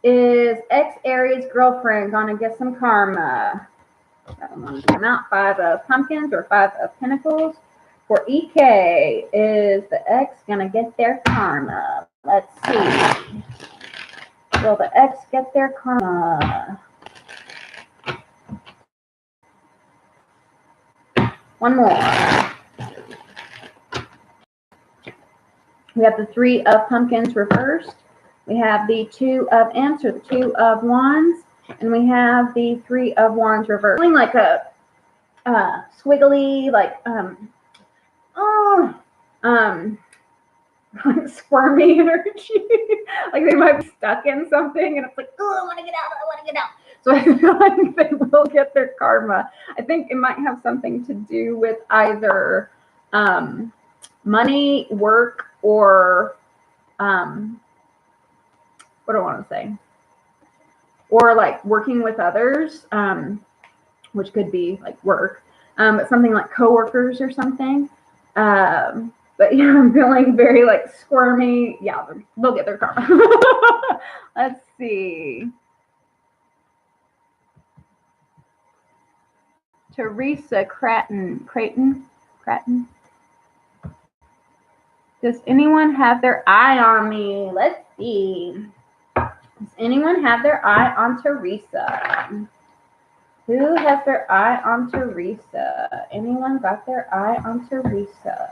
Is ex-Aries girlfriend gonna get some karma? That one come out. 5 of pumpkins or 5 of pentacles. For EK, is the ex gonna get their karma? Let's see. Will the ex get their karma? One more. We have the 3 of pumpkins reversed. We have the 2 of imps or the 2 of wands. And we have the 3 of wands reversed. Feeling like a squiggly, like squirmy energy. Like they might be stuck in something and it's like, oh, I want to get out, I want to get out. So I feel like they will get their karma. I think it might have something to do with either money, work, or what do I want to say? Or like working with others, which could be like work, but something like coworkers or something. But yeah, I'm feeling very like squirmy. Yeah, they'll get their karma. Let's see. Teresa Creighton. Does anyone have their eye on me? Let's see. Does anyone have their eye on Teresa? Who has their eye on Teresa? Anyone got their eye on Teresa?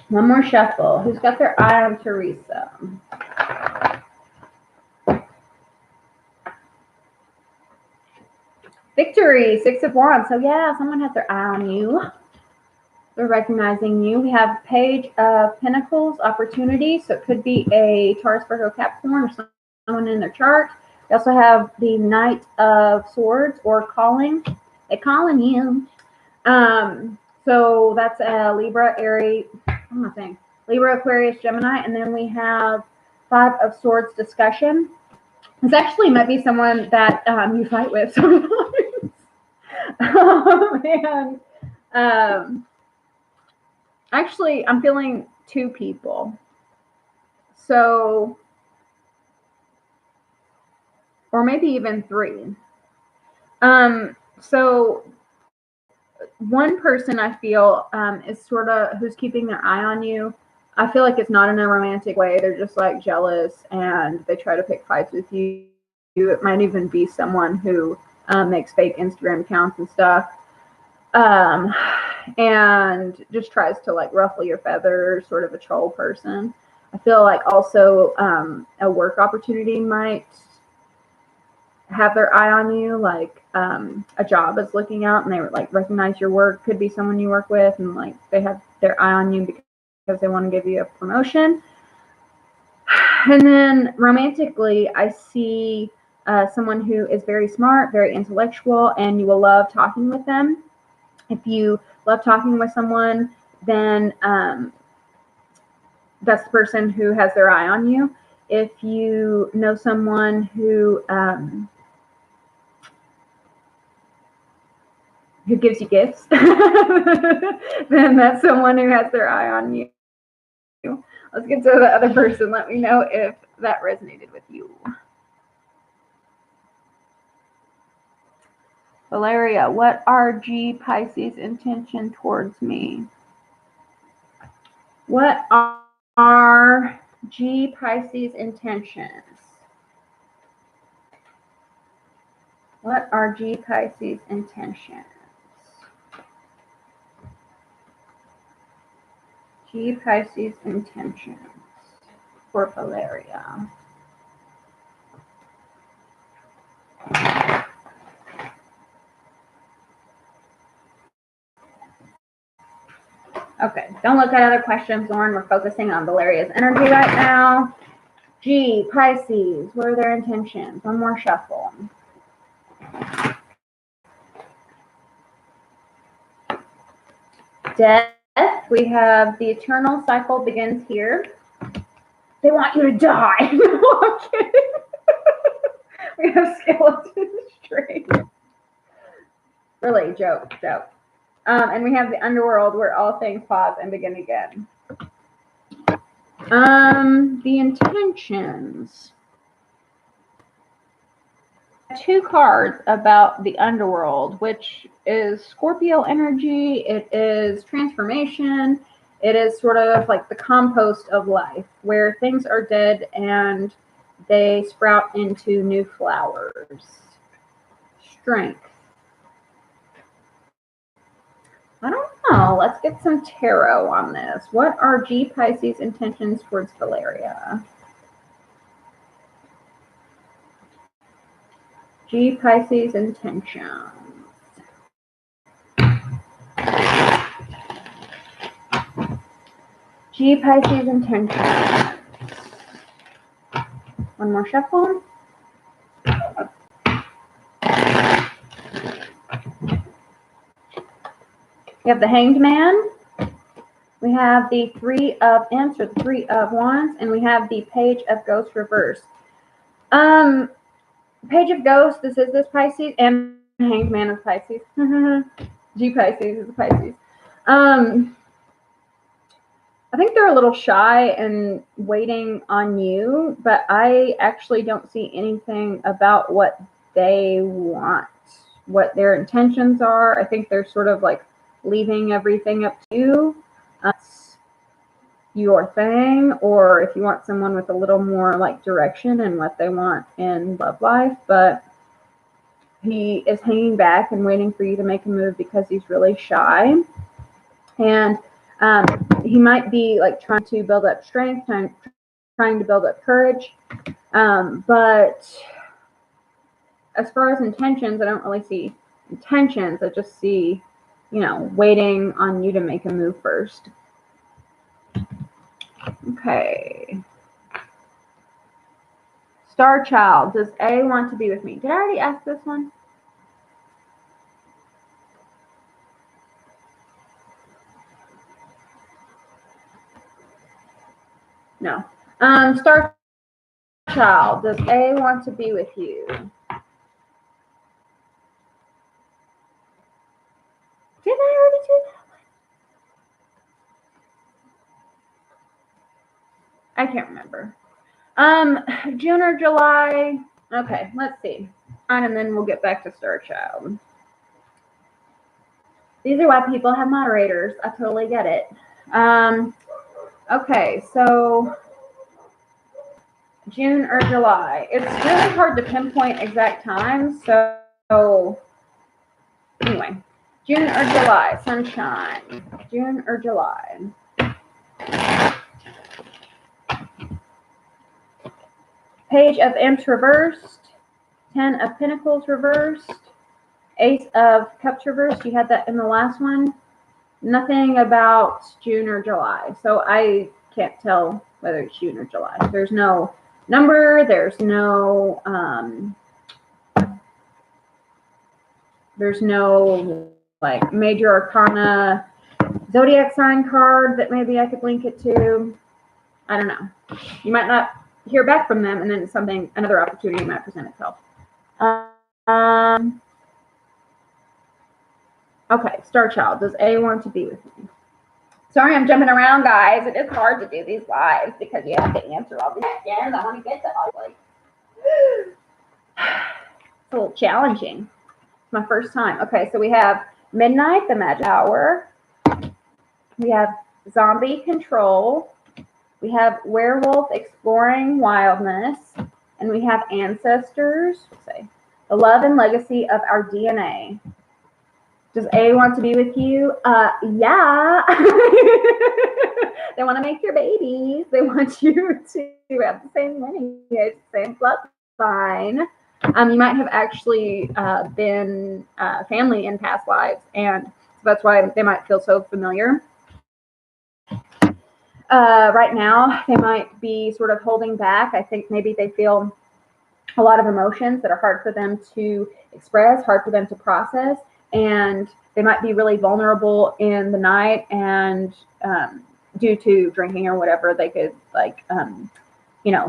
One more shuffle. Who's got their eye on Teresa? Victory, 6 of wands. So yeah, someone has their eye on you. They're recognizing you. We have page of pentacles, opportunity. So it could be a Taurus, Virgo, Capricorn, or someone in their chart. We also have the Knight of Swords or calling. They're calling you. So that's a Libra, Aries, Libra, Aquarius, Gemini. And then we have 5 of Swords discussion. This actually might be someone that you fight with sometimes. Actually, I'm feeling 2 people. So, or maybe even 3. So one person I feel is sort of who's keeping their eye on you. I feel like it's not in a romantic way. They're just like jealous and they try to pick fights with you. It might even be someone who makes fake Instagram accounts and stuff. And just tries to like ruffle your feathers, sort of a troll person. I feel like also a work opportunity might have their eye on you, like a job is looking out and they like recognize your work. Could be someone you work with and like they have their eye on you because they want to give you a promotion. And then romantically, I see someone who is very smart, very intellectual, and you will love talking with them. If you love talking with someone, then that's the person who has their eye on you. If you know someone who gives you gifts, then that's someone who has their eye on you. Let's get to the other person. Let me know if that resonated with you. Valeria, what are G Pisces' intention towards me? What are G Pisces' intentions? What are G Pisces' intentions? G Pisces' intentions for Valeria. Okay, don't look at other questions, Lauren. We're focusing on Valeria's energy right now. G, Pisces, what are their intentions? One more shuffle. Death, we have the eternal cycle begins here. They want you to die. No, I'm kidding. We have skeleton straight. Really, joke. And we have the underworld where all things pause and begin again. The intentions. 2 cards about the underworld, which is Scorpio energy. It is transformation. It is sort of like the compost of life, where things are dead and they sprout into new flowers. Strength. I don't know. Let's get some tarot on this. What are G Pisces intentions towards Valeria? G Pisces intentions. G Pisces intentions. One more shuffle. We have the Hanged Man. We have the 3 of Imps, or the 3 of Wands, and we have the Page of Ghosts reversed. Page of Ghosts, this is this Pisces, and Hanged Man is Pisces. G Pisces is Pisces. I think they're a little shy and waiting on you, but I actually don't see anything about what they want, what their intentions are. I think they're sort of like leaving everything up to you. Your thing, or if you want someone with a little more like direction and what they want in love life, but he is hanging back and waiting for you to make a move because he's really shy, and he might be like trying to build up strength, trying to build up courage, but as far as intentions, I don't really see intentions. I just see, waiting on you to make a move first. Okay. Star Child, does A want to be with me? Did I already ask this one? No. Star Child, does A want to be with you? Did I already do that? I can't remember. June or July? Okay, let's see. And then we'll get back to Star Child. These are why people have moderators. I totally get it. Okay, so June or July. It's really hard to pinpoint exact times. So anyway, June or July, sunshine. June or July. Page of Imps reversed. 10 of Pentacles reversed. Ace of Cups reversed. You had that in the last one. Nothing about June or July. So I can't tell whether it's June or July. There's no number. There's no like major arcana zodiac sign card that maybe I could link it to. I don't know. You might not hear back from them, and then another opportunity might present itself. Okay, Star Child, does A want to be with me? Sorry, I'm jumping around, guys. It is hard to do these lives because you have to answer all these questions. I want to get to all like. It's a little challenging. It's my first time. Okay, so we have Midnight, the Magic Hour. We have Zombie Control. We have Werewolf Exploring Wildness. And we have Ancestors. Say, the love and legacy of our DNA. Does A want to be with you? Yeah. They want to make your babies. They want you to have the same lineage, same bloodline. You might have actually been family in past lives, and so that's why they might feel so familiar. Right now, they might be sort of holding back. I think maybe they feel a lot of emotions that are hard for them to express, hard for them to process, and they might be really vulnerable in the night, and due to drinking or whatever, they could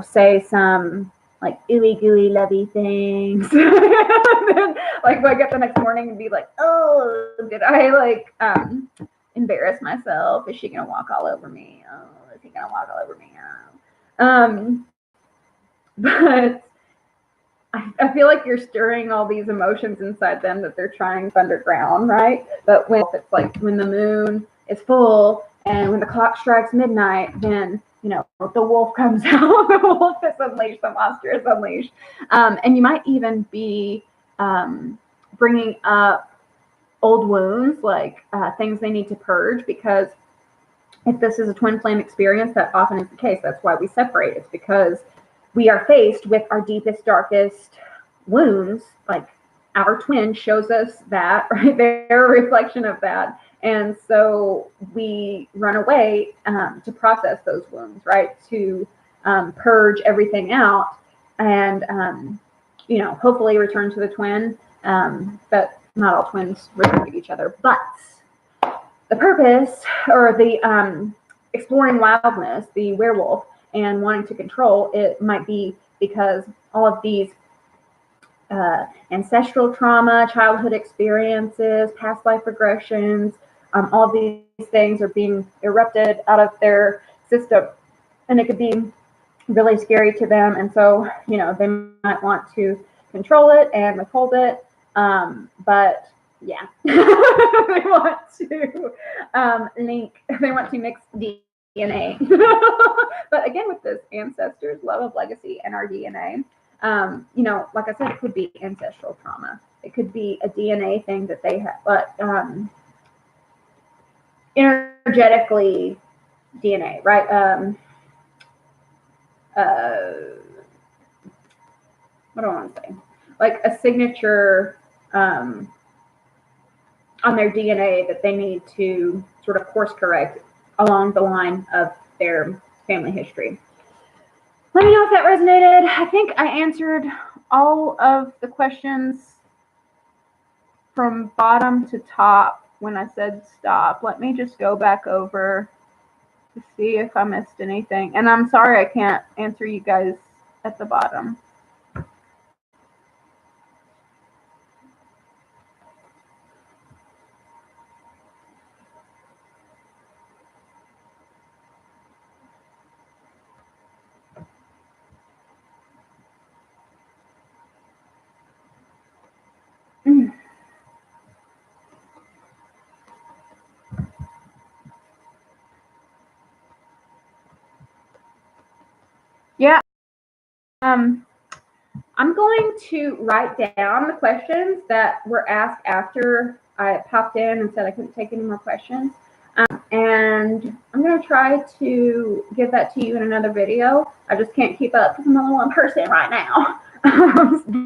say some like ooey gooey lovey things. Then, like wake up the next morning and be like, oh, did I like embarrass myself? Is she gonna walk all over me? Oh, is he gonna walk all over me? Oh. But I feel like you're stirring all these emotions inside them that they're trying underground, right? But when it's like when the moon is full and when the clock strikes midnight, then the wolf comes out. The wolf is unleashed. The monster is unleashed, and you might even be bringing up old wounds, like things they need to purge, because if this is a twin flame experience, that often is the case. That's why we separate. It's because we are faced with our deepest, darkest wounds. Like our twin shows us that, right? They're a reflection of that. And so we run away to process those wounds, right? To purge everything out and, hopefully return to the twin. But not all twins return to each other. But the purpose, or the exploring wildness, the werewolf, and wanting to control, it might be because all of these ancestral trauma, childhood experiences, past life regressions, all of these things are being erupted out of their system, and it could be really scary to them. And so, they might want to control it and withhold it. But yeah, they want to they want to mix DNA. But again, with this ancestors, love of legacy, and our DNA, like I said, it could be ancestral trauma. It could be a DNA thing that they have, but energetically DNA, right? What do I want to say? Like a signature on their DNA that they need to sort of course correct along the line of their family history. Let me know if that resonated. I think I answered all of the questions from bottom to top when I said stop. Let me just go back over to see if I missed anything. And I'm sorry I can't answer you guys at the bottom. Yeah. I'm going to write down the questions that were asked after I popped in and said I couldn't take any more questions. And I'm going to try to give that to you in another video. I just can't keep up because I'm only one person right now.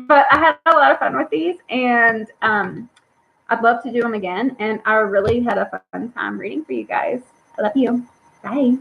But I had a lot of fun with these, and I'd love to do them again. And I really had a fun time reading for you guys. I love you. Bye.